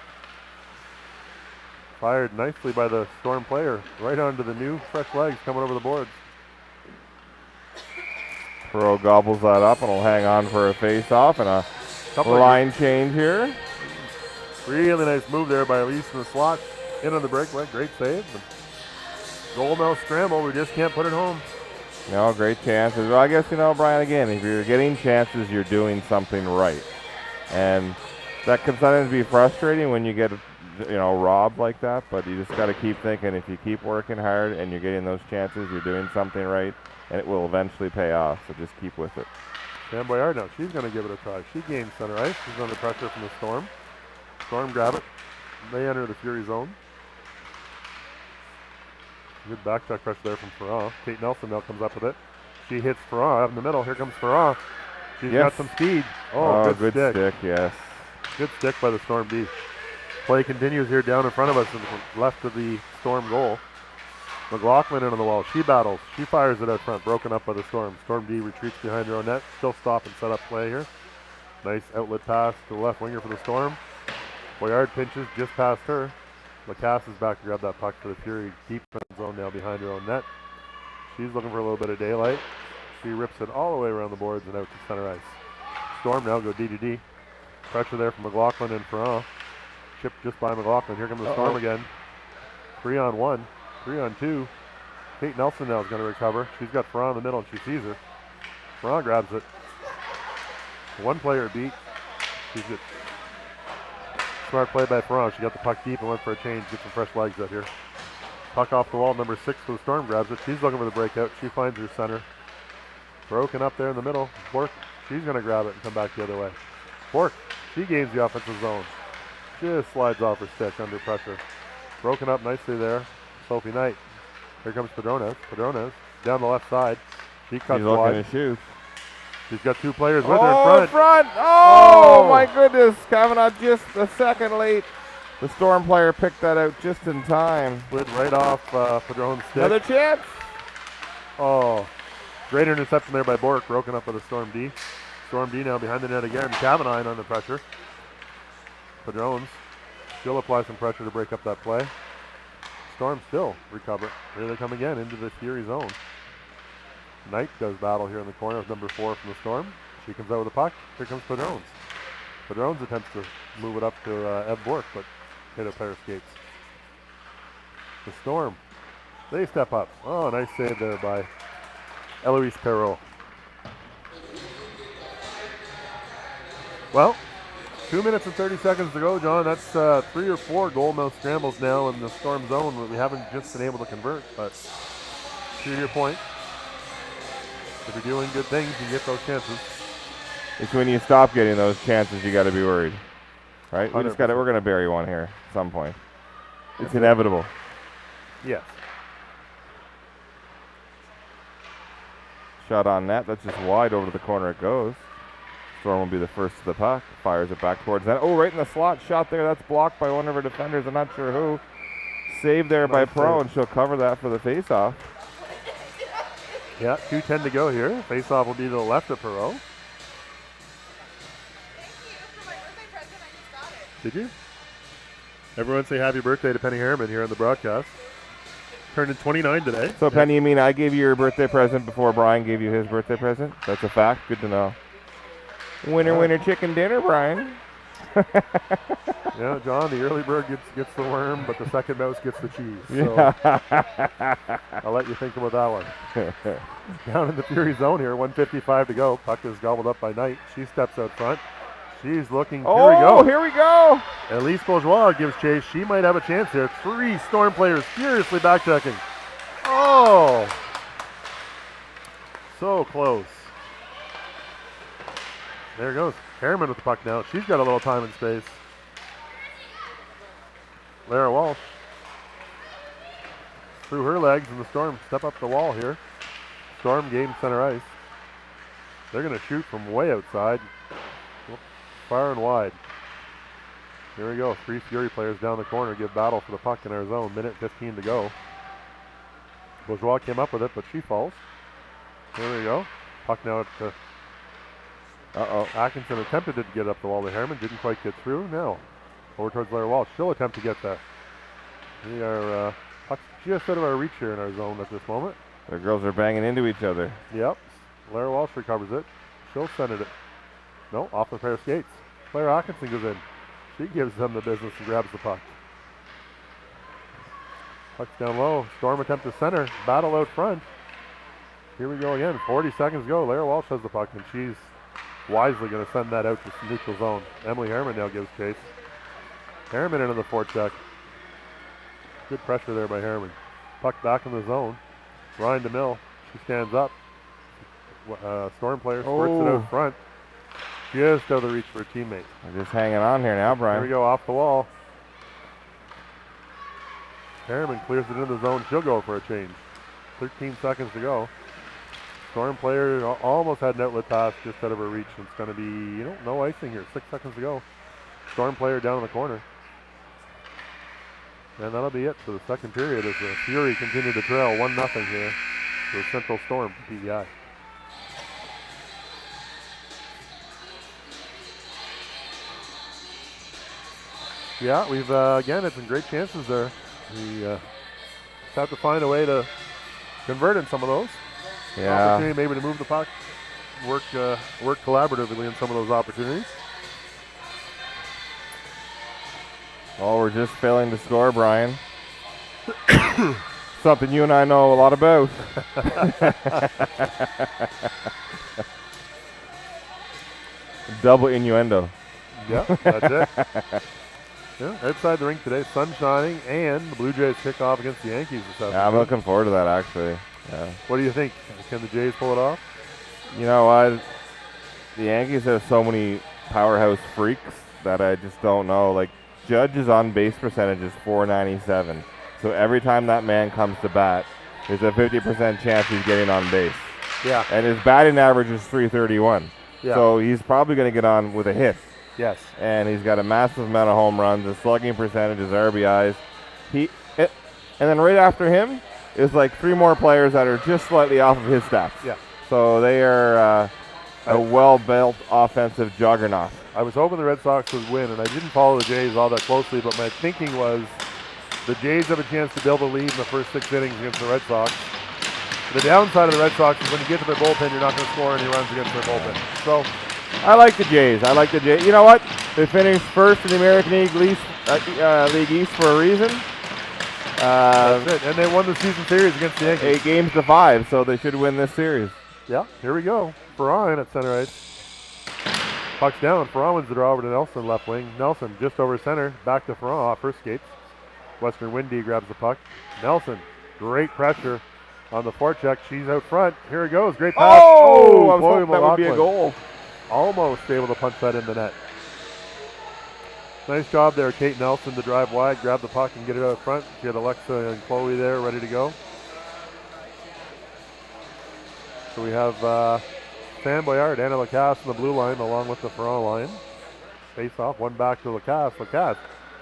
Fired nicely by the Storm player. Right onto the new fresh legs coming over the boards. Perot gobbles that up and will hang on for a face-off and a line change here. Really nice move there by Elise in the slot. In on the breakaway. Great save. Goal now scramble. We just can't put it home. No, great chances. Well, I guess, Brian, again, if you're getting chances, you're doing something right. And that can sometimes be frustrating when you get, robbed like that, but you just got to keep thinking if you keep working hard and you're getting those chances, you're doing something right, and it will eventually pay off, so just keep with it. Sam Boyard now. She's going to give it a try. She gains center ice. She's under pressure from the Storm. Storm grab it. They enter the Fury zone. Good back check pressure there from Ferrand. Kate Nelson now comes up with it. She hits Ferrand out in the middle. Here comes Ferrand. She's got some speed. Oh, good stick. Yes. Good stick by the Storm D. Play continues here down in front of us and left of the Storm goal. McLaughlin into the wall. She battles. She fires it out front. Broken up by the Storm. Storm D retreats behind her own net. Still stop and set up play here. Nice outlet pass to the left winger for the Storm. Boyard pinches just past her. Lacasse is back to grab that puck for the Fury. Deep in the zone now behind her own net. She's looking for a little bit of daylight. She rips it all the way around the boards and out to center ice. Storm now go D-to-D. Pressure there from McLaughlin and Ferrand. Chipped just by McLaughlin. Here comes the Storm again. 3-on-1. 3-on-2. Kate Nelson now is going to recover. She's got Ferrand in the middle and she sees her. Ferrand grabs it. One player beat. She's good. Smart play by Ferrand. She got the puck deep and went for a change. Get some fresh legs out here. Puck off the wall. Number 6 for the Storm grabs it. She's looking for the breakout. She finds her center. Broken up there in the middle. Bork. She's going to grab it and come back the other way. Bork. She gains the offensive zone. Just slides off her stick under pressure. Broken up nicely there. Sophie Knight. Here comes Padrones. Padrones down the left side. She cuts wide. Looking to shoot. She's got two players with her in front. Oh, my goodness. Kavanaugh just a second late. The Storm player picked that out just in time. Slid right off Padrone's stick. Another chance. Oh, great interception there by Bork. Broken up by the Storm D. Storm D now behind the net again. Kavanaugh under pressure. Padrones still apply some pressure to break up that play. Storm still recover. Here they come again into the Fury zone. Knight does battle here in the corner with number 4 from the Storm. She comes out with the puck. Here comes Padrones. Padrones attempts to move it up to Ev Bork, but hit a pair of skates. The Storm, they step up. Oh, nice save there by Eloise Perrault. Well, 2 minutes and 30 seconds to go, John. That's 3 or 4 goal mouth scrambles now in the Storm zone that we haven't just been able to convert. But to your point, if you're doing good things, you get those chances. It's when you stop getting those chances you got to be worried, right? We're going to bury one here at some point. It's inevitable. Yes. Shot on net. That's just wide over to the corner it goes. Storm will be the first to the puck. Fires it back towards that. Oh, right in the slot shot there. That's blocked by one of her defenders. I'm not sure who. Saved there by Pro, and she'll cover that for the faceoff. Yeah, 2:10 to go here. Faceoff will be to the left of Perrault. Did you? Everyone say happy birthday to Penny Harriman here on the broadcast. Turned in 29 today. So, Penny, you mean I gave you your birthday present before Brian gave you his birthday present? That's a fact? Good to know. Winner, chicken dinner, Brian. Yeah, John, the early bird gets the worm, but the second mouse gets the cheese. So I'll let you think about that one. Down in the Fury zone here, 1:55 to go. Puck is gobbled up by Knight. She steps out front. She's looking. Here we go. Elise Bourgeois gives chase. She might have a chance here. 3 Storm players furiously back-checking. Oh! So close. There goes Harriman with the puck now. She's got a little time and space. Lara Walsh through her legs, and the Storm step up the wall here. Storm gains center ice. They're going to shoot from way outside. Far and wide. Here we go. 3 Fury players down the corner give battle for the puck in our zone. Minute 15 to go. Bourgeois came up with it, but she falls. Here we go. Puck now to Atkinson attempted to get up the wall to Harriman. Didn't quite get through. Now over towards Lara Walsh. She'll attempt to get there. We are puck's just out of our reach here in our zone at this moment. The girls are banging into each other. Yep. Lara Walsh recovers it. She'll send it. No, off a pair of skates. Claire Atkinson goes in. She gives them the business and grabs the puck. Puck's down low. Storm attempt to center. Battle out front. Here we go again. 40 seconds to go. Lara Walsh has the puck, and she's wisely going to send that out to neutral zone. Emily Harriman now gives chase. Harriman into the forecheck. Good pressure there by Harriman. Puck back in the zone. Ryan DeMille. She stands up. Storm player squirts it out front. Just out of the reach for a teammate. We're just hanging on here now, Brian. Here we go, off the wall. Harriman clears it into the zone. She'll go for a change. 13 seconds to go. Storm player almost had an outlet pass just out of her reach. It's going to be, no icing here. 6 seconds to go. Storm player down in the corner. And that'll be it for the second period as the Fury continue to trail 1-0 here to the Central Storm from PEI. Yeah, we've again had some great chances there. We just have to find a way to convert in some of those. Yeah. Opportunity maybe to move the puck, work collaboratively in some of those opportunities. Well, we're just failing to score, Brian. Something you and I know a lot about. Double innuendo. Yeah, that's it. Yeah, outside the rink today, sun shining, and the Blue Jays kick off against the Yankees this afternoon. Yeah, I'm looking forward to that, actually. Yeah. What do you think? Can the Jays pull it off? You know what? The Yankees have so many powerhouse freaks that I just don't know. Like, Judge's on-base percentage is .497. So every time that man comes to bat, there's a 50% chance he's getting on base. Yeah. And his batting average is .331. Yeah. So he's probably going to get on with a hit. Yes. And he's got a massive amount of home runs, his slugging percentage, his RBIs. And then right after him is like 3 more players that are just slightly off of his stats. Yeah. So they are a well-built offensive juggernaut. I was hoping the Red Sox would win, and I didn't follow the Jays all that closely, but my thinking was the Jays have a chance to build a lead in the first 6 innings against the Red Sox. The downside of the Red Sox is when you get to their bullpen, you're not going to score any runs against their bullpen. So I like the Jays. You know what? They finished first in the American League East for a reason. That's it. And they won the season series against the Yankees. 8 games to 5, so they should win this series. Yeah, here we go. Ferran at center ice. Puck's down. Ferran wins the draw over to Nelson, left wing. Nelson just over center. Back to Ferran off her skates. Western Windy grabs the puck. Nelson, great pressure on the forecheck. She's out front. Here it goes. Great pass. Oh, I was hoping that would be a goal. Almost able to punch that in the net. Nice job there, Kate Nelson, to drive wide, grab the puck, and get it out front. She had Alexa and Chloe there ready to go. So we have Sam Boyard, Anna Lacasse on the blue line along with the Ferrand line. Face off, one back to Lacasse. Lacasse,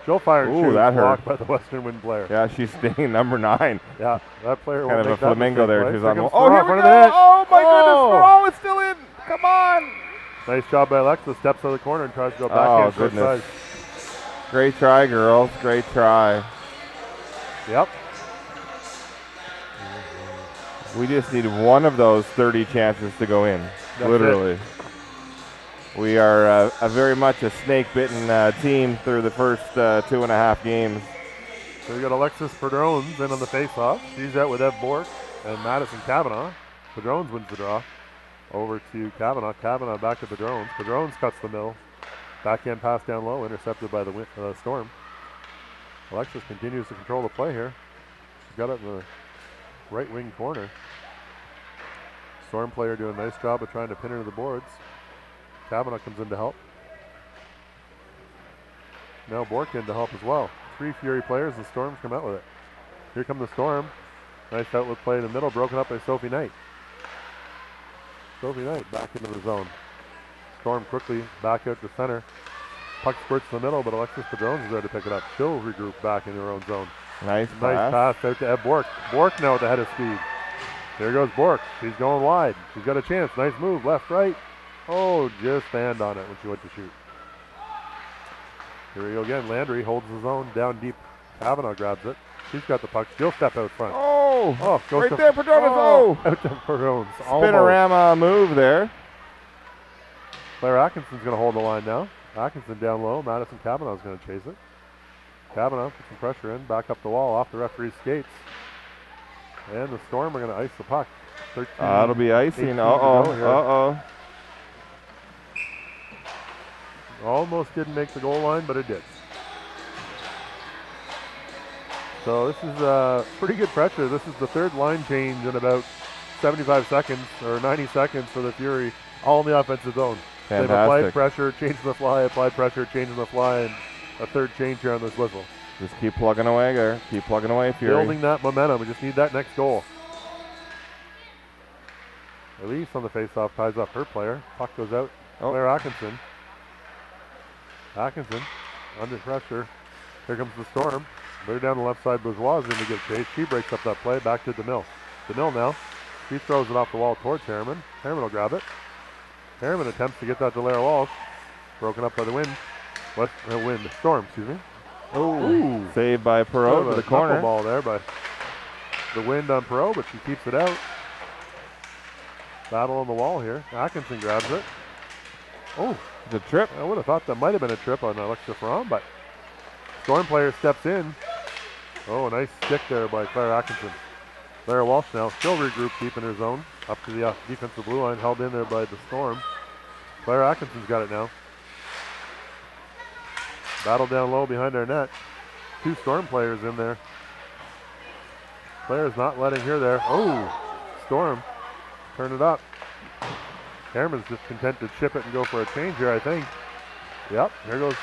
she'll fire and shoot. That blocked hurt. by the Western Wind player. Yeah, she's staying number 9. Yeah, that player kind won't of make a flamingo there. play. She's on the Here Oh, here we go. Oh, my goodness. Ferrand is still in. Come on. Nice job by Alexa. Steps out of the corner and tries to go back in short side. Great try, girls. Great try. Yep. We just need one of those 30 chances to go in. That's literally. It. We are a very much a snake-bitten team through the first 2.5 games. So we got Alexis Padrones in on the face-off. She's out with Ev Bork and Madison Cavanaugh. Padrones wins the draw. Over to Cavanaugh. Cavanaugh back to Padrones. Padrones cuts the middle. Backhand pass down low, intercepted by the Storm. Alexis continues to control the play here. She's got it in the right wing corner. Storm player doing a nice job of trying to pin her to the boards. Cavanaugh comes in to help. Now Bork in to help as well. 3 Fury players, the Storms come out with it. Here come the Storm. Nice outlet play in the middle, broken up by Sophie Knight. Sophie Knight back into the zone. Storm quickly back out to center. Puck squirts in the middle, but Alexis Padrones is there to pick it up. She'll regroup back in her own zone. Nice pass out to Eb Bork. Bork now at the head of speed. There goes Bork. She's going wide. She's got a chance. Nice move. Left, right. Oh, just stand on it when she went to shoot. Here we go again. Landry holds the zone down deep. Cavanaugh grabs it. She's got the puck. She'll step out front. Oh, goes right to there, Padrones. Out to Padrones. Spinorama move there. Claire Atkinson's going to hold the line now. Atkinson down low. Madison Cavanaugh's going to chase it. Cavanaugh puts some pressure in. Back up the wall off the referee's skates. And the Storm are going to ice the puck. That'll be icing. Uh-oh. Almost didn't make the goal line, but it did. So this is pretty good pressure. This is the 3rd line change in about 75 seconds or 90 seconds for the Fury, all in the offensive zone. Fantastic. They've applied pressure, changed the fly, applied pressure, changed the fly, and a third change here on this whistle. Just keep plugging away there. Keep plugging away, Fury. Building that momentum. We just need that next goal. Elise on the faceoff ties up her player. Puck goes out. Claire Atkinson. Atkinson under pressure. Here comes the Storm. They're down the left side. Bourgeois is in to give chase. She breaks up that play. Back to DeMille. DeMille now. She throws it off the wall towards Harriman. Harriman will grab it. Harriman attempts to get that to Lara Walsh. Broken up by the wind. Storm, excuse me. Oh, saved by Perot to the corner. Ball there by the wind on Perot, but she keeps it out. Battle on the wall here. Atkinson grabs it. Oh, it's a trip. I would have thought that might have been a trip on Alexa Ferron, but Storm player steps in. Oh, nice stick there by Claire Atkinson. Lara Walsh now still regrouped deep in her zone. Up to the defensive blue line, held in there by the Storm. Claire Atkinson's got it now. Battle down low behind our net. Two Storm players in there. Claire's not letting her there. Oh, Storm, turn it up. Harriman's just content to chip it and go for a change here, I think. Yep, here goes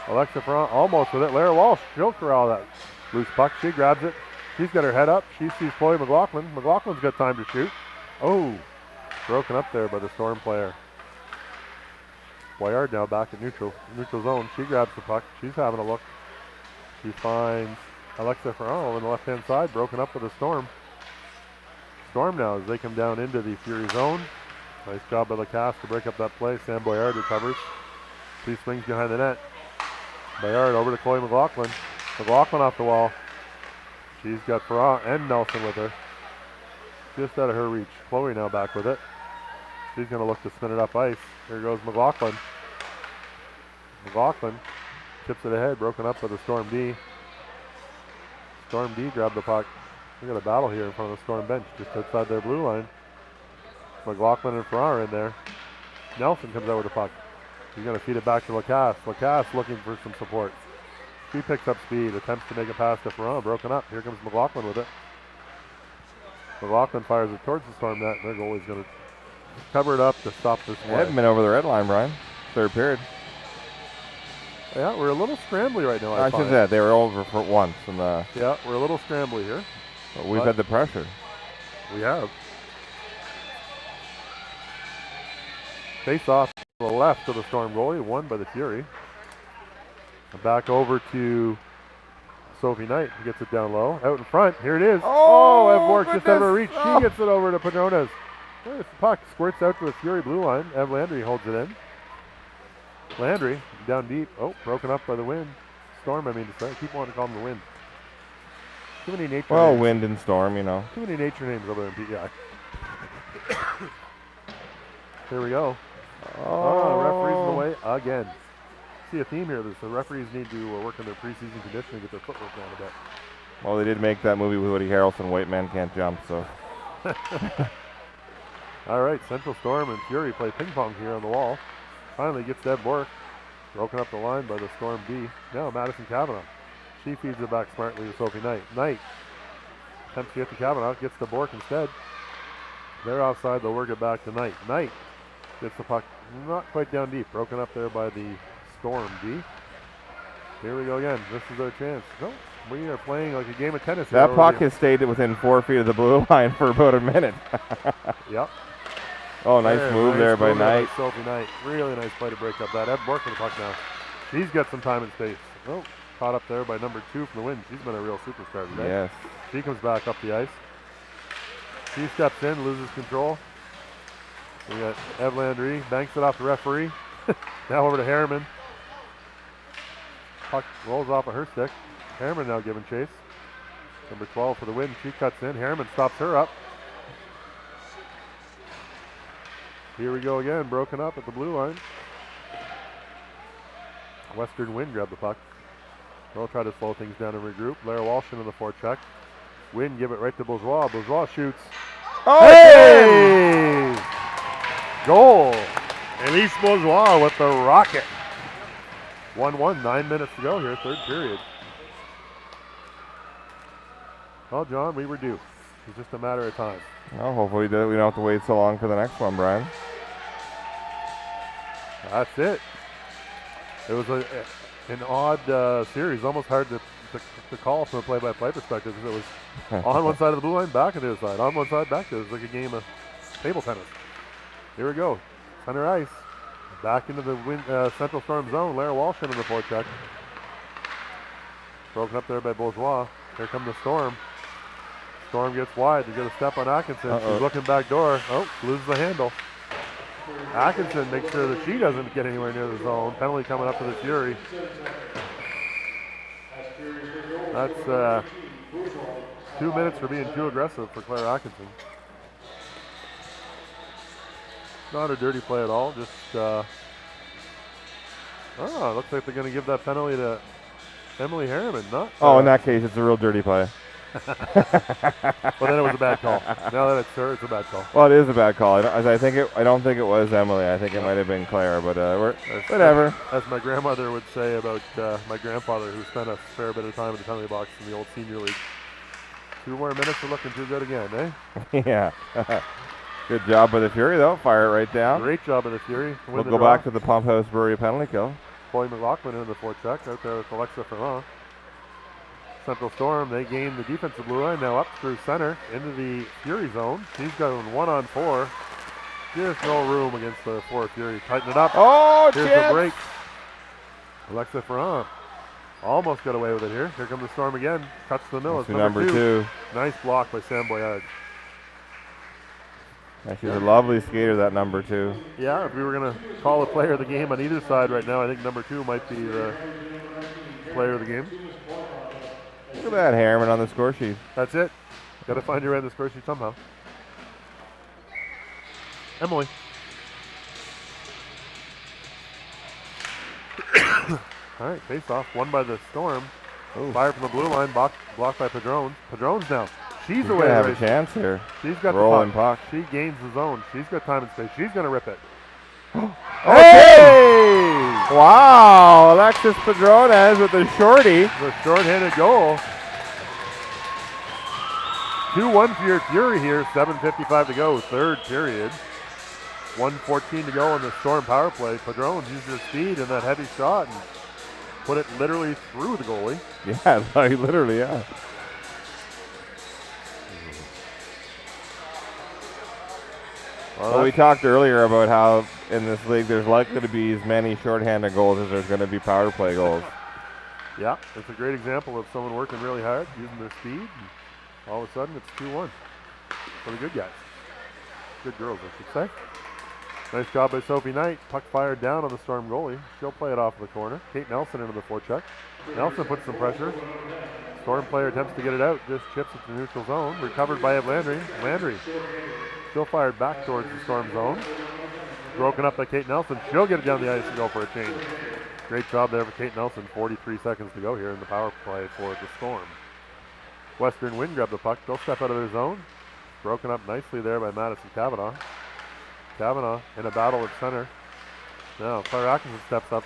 Alexa Ferron, almost with it. Lara Walsh, she'll corral that loose puck. She grabs it. She's got her head up. She sees Chloe McLaughlin. McLaughlin's got time to shoot. Oh, broken up there by the Storm player. Boyard now back at neutral zone. She grabs the puck. She's having a look. She finds Alexa Ferron on the left-hand side, broken up with the Storm. Storm now as they come down into the Fury zone. Nice job by Lacasse to break up that play. Sam Boyard recovers. She swings behind the net. Boyard over to Chloe McLaughlin. McLaughlin off the wall. She's got Ferron and Nelson with her. Just out of her reach. Chloe now back with it. She's going to look to spin it up ice. Here goes McLaughlin. McLaughlin tips it ahead, broken up by the Storm D. Storm D grabbed the puck. We got a battle here in front of the Storm bench, just outside their blue line. McLaughlin and Ferrar are in there. Nelson comes out with the puck. He's going to feed it back to Lacasse. Lacasse looking for some support. She picks up speed, attempts to make a pass to Ferran, broken up. Here comes McLaughlin with it. McLaughlin fires it towards the Storm net. Their goalie's going to cover it up to stop this play. Edmund over the red line, Brian. Third period. Yeah, we're a little scrambly right now. I should say they were over for once. Yeah, we're a little scrambly here. But we've had the pressure. We have. Face off to the left of the Storm goalie, won by the Fury. And back over to Sophie Knight, who gets it down low. Out in front, here it is. Oh, Ev Bork just out of her reach. She gets it over to Panonas. There's the puck, squirts out to the Fury blue line. Ev Landry holds it in. Landry down deep. Oh, broken up by the wind. Storm, I mean to say. I keep wanting to call them the wind. Too many nature names. Wind and storm, you know. Too many nature names over there in PEI. Here we go. Referees in the way again. See a theme here. The referees need to work on their preseason conditioning, get their footwork down a bit. Well, they did make that movie with Woody Harrelson, White Man Can't Jump, so. All right, Central Storm and Fury play ping pong here on the wall. Finally gets Deb Bork. Broken up the line by the Storm B. Now Madison Cavanaugh. She feeds it back smartly to Sophie Knight. Knight attempts to get to Cavanaugh, gets to Bork instead. They're offside, they'll work it back to Knight. Knight gets the puck not quite down deep. Broken up there by the Storm D. Here we go again. This is our chance. No, we are playing like a game of tennis. That puck has stayed within 4 feet of the blue line for about a minute. Yep. Oh, nice move there by Knight. Sophie Knight. Really nice play to break up that. Ed Bork with the puck now. She's got some time and space. Oh, caught up there by number 2 from the wind. She's been a real superstar today. Yes. She comes back up the ice. She steps in, loses control. We got Ev Landry, banks it off the referee. Now over to Harriman. Puck rolls off of her stick. Harriman now giving chase. Number 12 for the win. She cuts in. Harriman stops her up. Here we go again. Broken up at the blue line. Western Wind grabbed the puck. They'll try to slow things down and regroup. Lara Walsh into the forecheck. Wind give it right to Bourgeois. Bourgeois shoots. Oh! Hey! Goal. Elise Bourgeois with the rocket. 1-1, 9 minutes to go here, third period. Well, John, we were due. It's just a matter of time. Well, hopefully we don't have to wait so long for the next one, Brian. That's it. It was an odd series, almost hard to call from a play-by-play perspective because it was on one side of the blue line, back on the other side, on one side, back. It was like a game of table tennis. Here we go. Center ice. Back into the Central Storm zone. Lara Walsh into the forecheck. Broken up there by Bourgeois. Here come the Storm. Storm gets wide. They get a step on Atkinson. She's looking back door. Oh, loses the handle. Atkinson makes sure that she doesn't get anywhere near the zone. Penalty coming up to the Fury. That's 2 minutes for being too aggressive for Claire Atkinson. Not a dirty play at all. Just, looks like they're going to give that penalty to Emily Harriman. In that case, it's a real dirty play. Well, then it was a bad call. Now that it's her, it's a bad call. Well, it is a bad call. I don't think it was Emily. I think it might have been Claire, but whatever. As my grandmother would say about my grandfather, who spent a fair bit of time in the penalty box in the old senior league. 2 more minutes are looking too good again, eh? Yeah. Good job by the Fury, though. Fire it right down. Great job by the Fury. We'll go back to the Pump House Brewery penalty kill. Chloe McLaughlin into the forecheck out there with Alexa Ferrand. Central Storm, they gain the defensive blue line, now up through center into the Fury zone. She's going 1-on-4. Just no room against the 4 Fury. Tighten it up. Oh, here's the break. Alexa Ferrand almost got away with it here. Here comes the Storm again. Cuts the middle. It's number 2. Nice block by Sam Boyard. Yeah, she's a lovely skater, that number 2. Yeah, if we were going to call a player of the game on either side right now, I think number 2 might be the player of the game. Look at that, Harriman on the score sheet. That's it. Got to find your way on the score sheet somehow. Emily. All right, face off. Won by the Storm. Fire from the blue line, blocked by Padrones. Padrones now. She's away. Have a chance here. She's got rolling the puck. She gains the zone. She's got time and space. She's going to rip it. Hey! Wow, Alexis Padrones with the shorty. The short-handed goal. 2-1 for your Fury here. 7:55 to go, third period. 1:14 to go on the Storm power play. Padrones used her speed in that heavy shot and put it literally through the goalie. Yeah, like literally, yeah. Well, we talked earlier about how in this league there's likely to be as many shorthanded goals as there's going to be power play goals. Yeah, it's a great example of someone working really hard, using their speed, and all of a sudden it's 2-1 for the good guys. Good girls, I should say. Nice job by Sophie Knight. Puck fired down on the Storm goalie. She'll play it off the corner. Kate Nelson into the forecheck. Nelson puts some pressure. Storm player attempts to get it out, just chips it to the neutral zone. Recovered by Ev Landry. Landry still fired back towards the Storm zone. Broken up by Kate Nelson. She'll get it down the ice and go for a change. Great job there for Kate Nelson. 43 seconds to go here in the power play for the Storm. Western Wind grab the puck. They'll step out of their zone. Broken up nicely there by Madison Kavanaugh. Kavanaugh in a battle at center. Now Claire Atkinson steps up.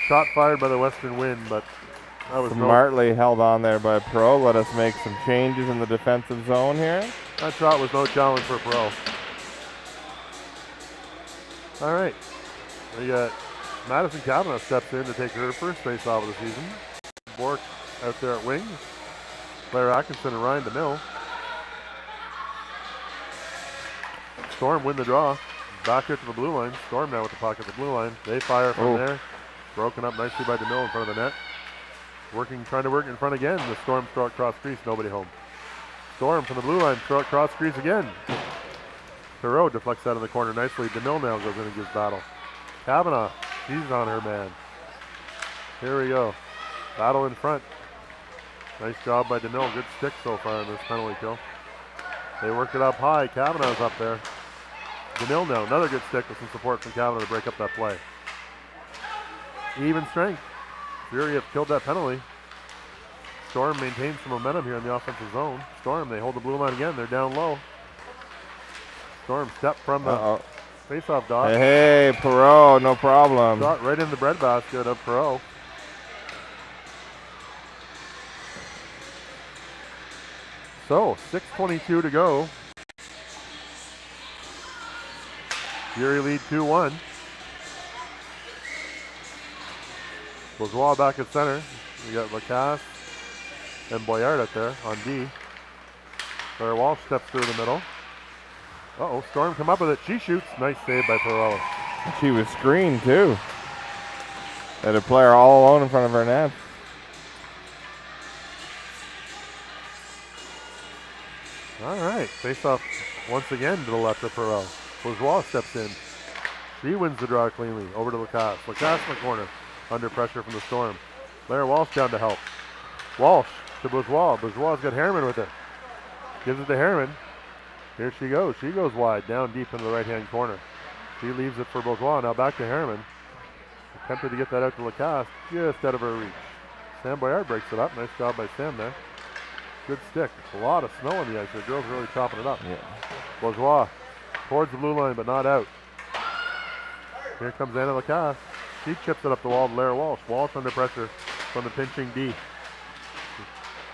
Shot fired by the Western Wind, but that was smartly held on there by Pro. Let us make some changes in the defensive zone here. That shot was no challenge for Pro. All right. We got Madison Kavanaugh steps in to take her first face-off of the season. Bork out there at wing. Claire Atkinson and Ryan DeMille. Storm win the draw. Back here to the blue line. Storm now with the puck at the blue line. They fire from there. Broken up nicely by DeMille in front of the net. Trying to work in front again. The Storm throw it cross crease. Nobody home. Storm from the blue line. Throw it cross crease again. Perreault deflects that in the corner nicely. DeMille now goes in and gives battle. Kavanaugh. She's on her man. Here we go. Battle in front. Nice job by DeMille. Good stick so far in this penalty kill. They work it up high. Kavanaugh's up there. DeMille now. Another good stick with some support from Kavanaugh to break up that play. Even strength. Fury have killed that penalty. Storm maintains some momentum here in the offensive zone. Storm, they hold the blue line again. They're down low. Storm step from the face-off dot. Hey, Perreault, no problem. Shot right in the breadbasket of Perreault. So 6:22 to go. Fury lead 2-1. Bourgeois back at center. We got Lacasse and Boyard up there on D. Claire Walsh steps through the middle. Uh-oh, Storm come up with it. She shoots. Nice save by Perot. She was screened too. Had a player all alone in front of her net. All right, face off once again to the left of Perot. Bourgeois steps in. She wins the draw cleanly. Over to Lacasse. Lacasse in the corner. Under pressure from the Storm. Blair Walsh down to help. Walsh to Bourgeois. Bourgeois got Harriman with it. Gives it to Harriman. Here she goes. She goes wide, down deep into the right-hand corner. She leaves it for Bourgeois. Now back to Harriman. Attempted to get that out to Lacasse. Just out of her reach. Sam Boyard breaks it up. Nice job by Sam there. Good stick. A lot of snow on the ice. The girls are really chopping it up. Yeah. Bourgeois towards the blue line, but not out. Here comes Anna Lacasse. She chips it up the wall to Lara Walsh. Walsh under pressure from the pinching D.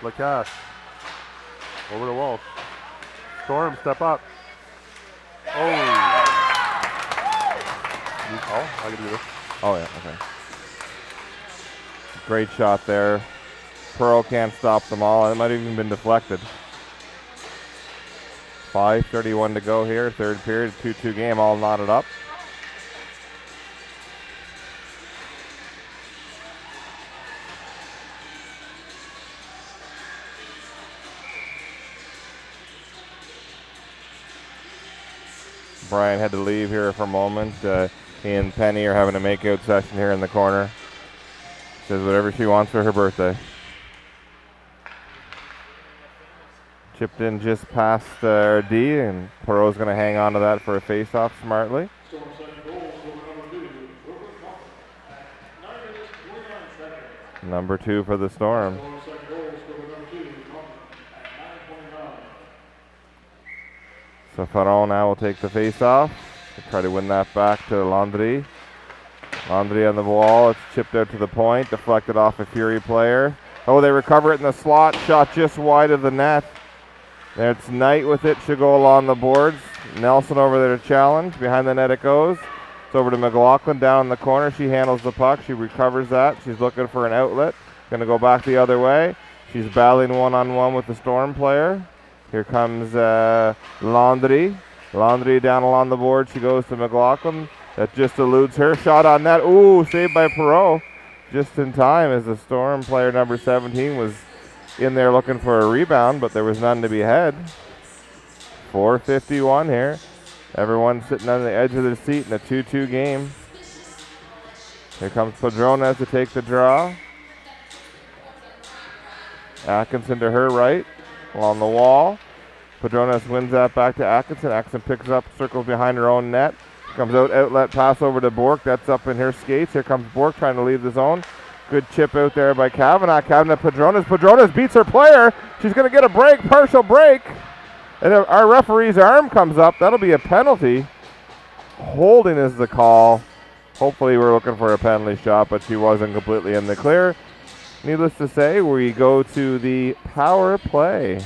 Lacasse. Over to Walsh. Storm step up. Oh. I can do this. Oh, yeah, okay. Great shot there. Pearl can't stop them all. It might have even been deflected. 5:31 to go here. Third period, 2-2 game, all knotted up. Brian had to leave here for a moment. He and Penny are having a make-out session here in the corner. Says whatever she wants for her birthday. Chipped in just past D, and Perot's going to hang on to that for a face-off smartly. Number 2 for the Storm. So Faron now will take the face-off. Try to win that back to Landry. Landry on the wall. It's chipped out to the point. Deflected off a Fury player. Oh, they recover it in the slot. Shot just wide of the net. There's Knight with it. Should go along the boards. Nelson over there to challenge. Behind the net it goes. It's over to McLaughlin down in the corner. She handles the puck. She recovers that. She's looking for an outlet. Going to go back the other way. She's battling one-on-one with the Storm player. Here comes Landry. Landry down along the board. She goes to McLaughlin. That just eludes her. Shot on net. Ooh, saved by Perot. Just in time as the Storm player number 17 was in there looking for a rebound, but there was none to be had. 4:51 here. Everyone sitting on the edge of their seat in a 2-2 game. Here comes Padrones to take the draw. Atkinson to her right, along the wall. Padrones wins that back to Atkinson. Atkinson picks up, circles behind her own net. Comes out, outlet pass over to Bork. That's up in her skates. Here comes Bork trying to leave the zone. Good chip out there by Kavanagh. Kavanagh, Padrones. Padrones beats her player. She's going to get a break, partial break. And our referee's arm comes up. That'll be a penalty. Holding is the call. Hopefully we're looking for a penalty shot, but she wasn't completely in the clear. Needless to say, we go to the power play.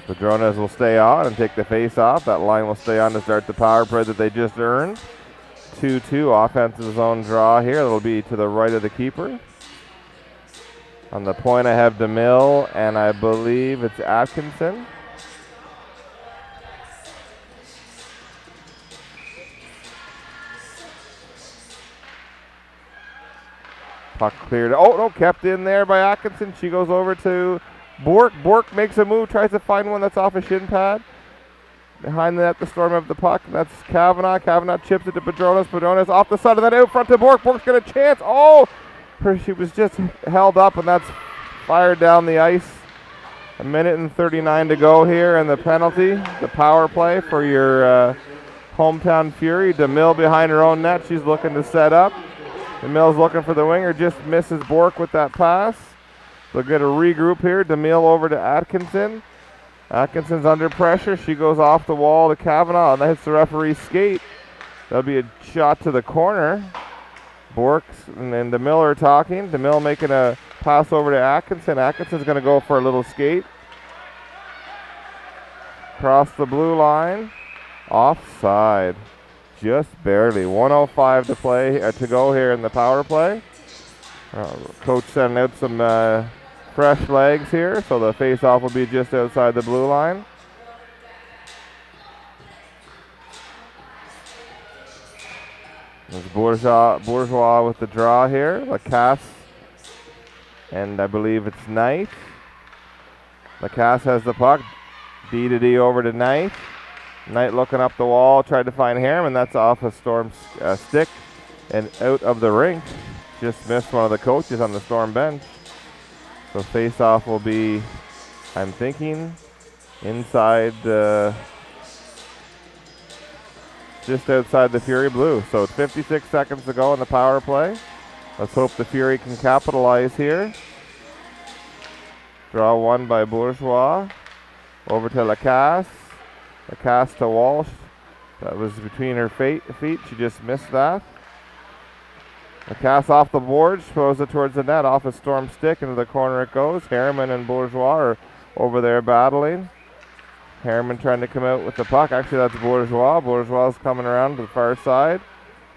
Padrones will stay on and take the face off. That line will stay on to start the power play that they just earned. 2-2 offensive zone draw here. That'll be to the right of the keeper. On the point I have DeMille, and I believe it's Atkinson. Puck cleared. Oh, no, kept in there by Atkinson. She goes over to Bork. Bork makes a move, tries to find one that's off a shin pad. Behind that, the Storm of the puck. That's Kavanagh. Kavanagh chips it to Padrones. Padrones off the side of that, out front to Bork. Bork's got a chance. Oh, she was just held up, and that's fired down the ice. 1:39 to go here, and the penalty, the power play for your hometown Fury. DeMille behind her own net. She's looking to set up. DeMille's looking for the winger. Just misses Bork with that pass. They'll get a regroup here. DeMille over to Atkinson. Atkinson's under pressure. She goes off the wall to Kavanagh, and that hits the referee's skate. That'll be a shot to the corner. Borks and DeMille are talking. DeMille making a pass over to Atkinson. Atkinson's going to go for a little skate. Across the blue line. Offside. Just barely. 1:05 to play to go here in the power play. Coach sending out some fresh legs here, so the face-off will be just outside the blue line. There's Bourgeois with the draw here. Lacasse, and I believe it's Knight. Lacasse has the puck. D to D over to Knight. Knight looking up the wall, tried to find Harriman. That's off a Storm stick and out of the rink. Just missed one of the coaches on the Storm bench. So face-off will be, I'm thinking, inside, just outside the Fury blue. So it's 56 seconds to go in the power play. Let's hope the Fury can capitalize here. Draw one by Bourgeois. Over to Lacasse. Lacasse to Walsh. That was between her feet. She just missed that. Lacasse off the board. Throws it towards the net. Off a Storm stick. Into the corner it goes. Harriman and Bourgeois are over there battling. Harriman trying to come out with the puck. Actually, that's Bourgeois. Bourgeois is coming around to the far side.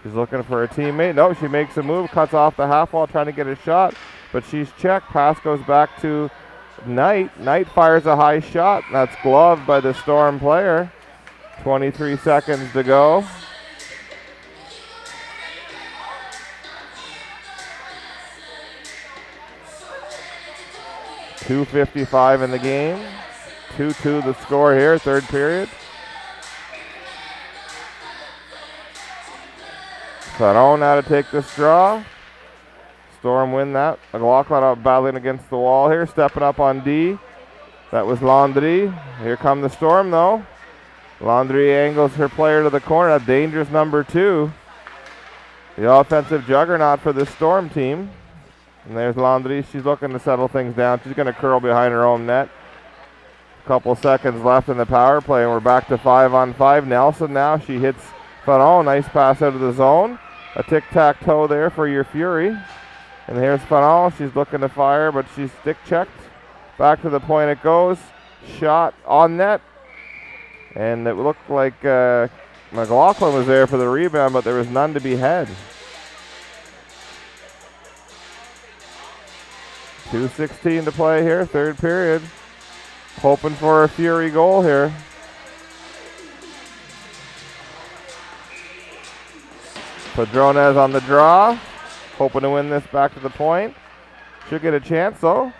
She's looking for a teammate. No, she makes a move. Cuts off the half wall trying to get a shot. But she's checked. Pass goes back to Knight. Knight fires a high shot. That's gloved by the Storm player. 23 seconds to go. .255 in the game. 2-2 the score here, third period. Faron now to take this draw. Storm win that. McLaughlin out battling against the wall here, stepping up on D. That was Landry. Here come the Storm though. Landry angles her player to the corner. That dangerous number 2. The offensive juggernaut for the Storm team. And there's Landry. She's looking to settle things down. She's going to curl behind her own net. Couple seconds left in the power play, and we're back to 5-on-5. Nelson now, she hits Fanon. Nice pass out of the zone. A tic-tac-toe there for your Fury. And here's Fanon. She's looking to fire, but she's stick checked. Back to the point it goes. Shot on net. And it looked like McLaughlin was there for the rebound, but there was none to be had. 2:16 to play here, third period. Hoping for a Fury goal here. Padrones on the draw. Hoping to win this back to the point. Should get a chance though.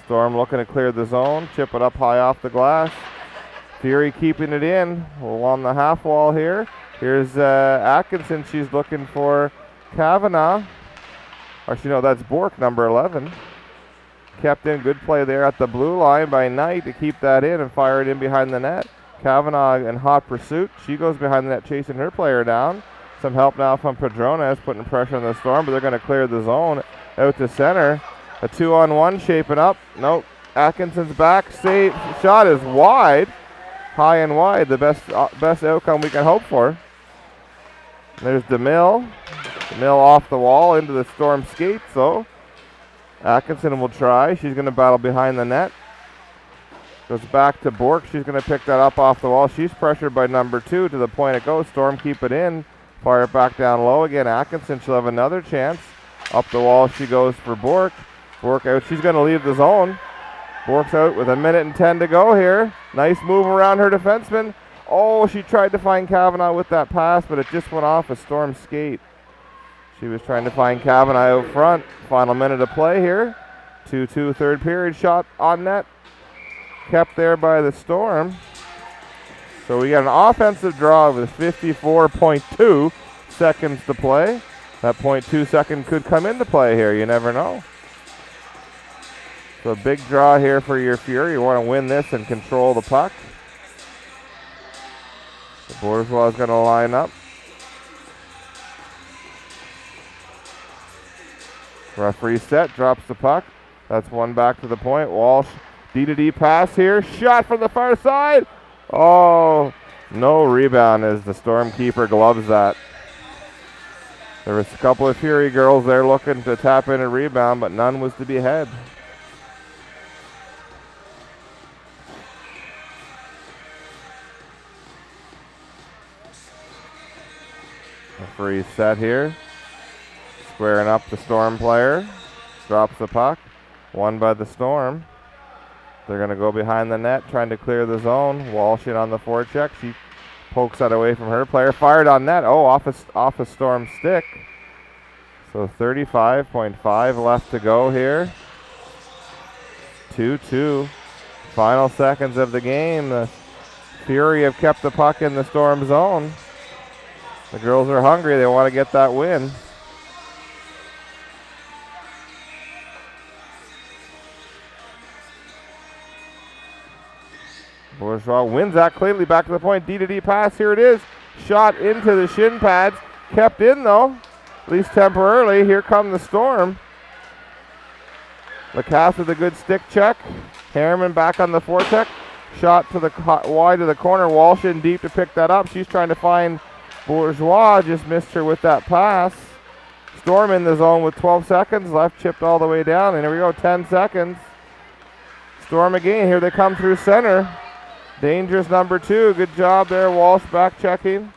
Storm looking to clear the zone. Chip it up high off the glass. Fury keeping it in along the half wall here. Here's Atkinson. She's looking for Kavanaugh. Actually, no, that's Bork, number 11. Kept in, good play there at the blue line by Knight to keep that in and fire it in behind the net. Kavanaugh in hot pursuit. She goes behind the net chasing her player down. Some help now from Padrones putting pressure on the Storm, but they're going to clear the zone out to center. A 2-on-1 shaping up. Nope. Atkinson's back. Save. Shot is wide. High and wide. The best outcome we can hope for. There's DeMille. DeMille off the wall into the Storm skates though. Atkinson will try. She's going to battle behind the net. Goes back to Bork. She's going to pick that up off the wall. She's pressured by number 2 to the point it goes. Storm keep it in. Fire it back down low again. Atkinson, she'll have another chance. Up the wall she goes for Bork. Bork out. She's going to leave the zone. Bork's out with 1:10 to go here. Nice move around her defenseman. Oh, she tried to find Kavanaugh with that pass, but it just went off a Storm skate. She was trying to find Kavanaugh out front. Final minute of play here. 2-2 third period. Shot on net. Kept there by the Storm. So we got an offensive draw with 54.2 seconds to play. That 0.2 second could come into play here. You never know. So a big draw here for your Fury. You want to win this and control the puck. The Bourgeois is going to line up. Referee set, drops the puck. That's one back to the point. Walsh, D-to-D pass here. Shot from the far side. Oh, no rebound as the Storm keeper gloves that. There was a couple of Fury girls there looking to tap in a rebound, but none was to be had. Referee set here. Squaring up the Storm player. Drops the puck. Won by the Storm. They're going to go behind the net, trying to clear the zone. Walsh in on the forecheck. She pokes that away from her player. Fired on net. Oh, off a Storm stick. So 35.5 left to go here. 2-2. Final seconds of the game. The Fury have kept the puck in the Storm zone. The girls are hungry. They want to get that win. Bourgeois wins that cleanly. Back to the point. D-to-D pass. Here it is. Shot into the shin pads. Kept in though. At least temporarily. Here come the Storm. Lacasse with a good stick check. Harriman back on the forecheck. Shot to the wide of the corner. Walsh in deep to pick that up. She's trying to find Bourgeois. Just missed her with that pass. Storm in the zone with 12 seconds left. Chipped all the way down. And here we go. 10 seconds. Storm again. Here they come through center. Dangerous number 2. Good job there. Walsh back checking.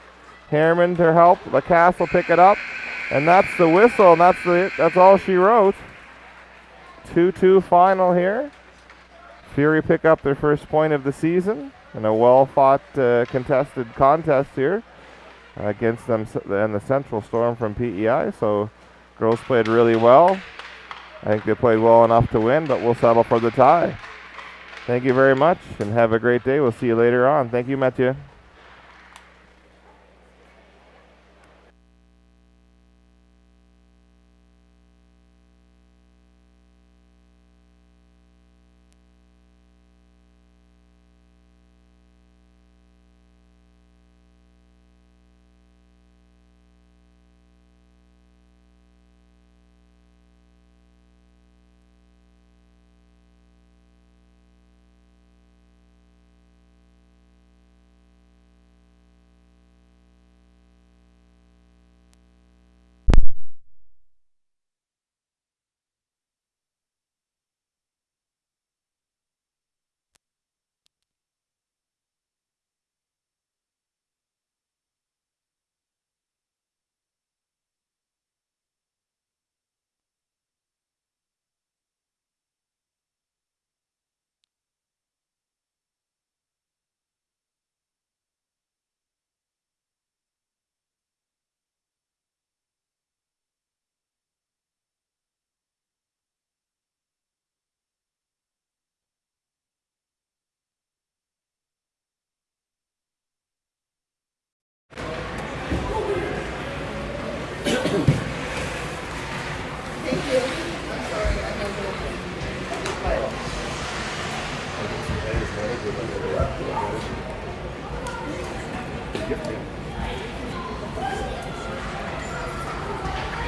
Harriman to help. Lacasse will pick it up. And that's the whistle. And that's all she wrote. 2-2 final here. Fury pick up their first point of the season in a well-fought contested contest here against them and the Central Storm from PEI. So girls played really well. I think they played well enough to win, but we'll settle for the tie. Thank you very much and have a great day. We'll see you later on. Thank you, Mathieu. Thank you.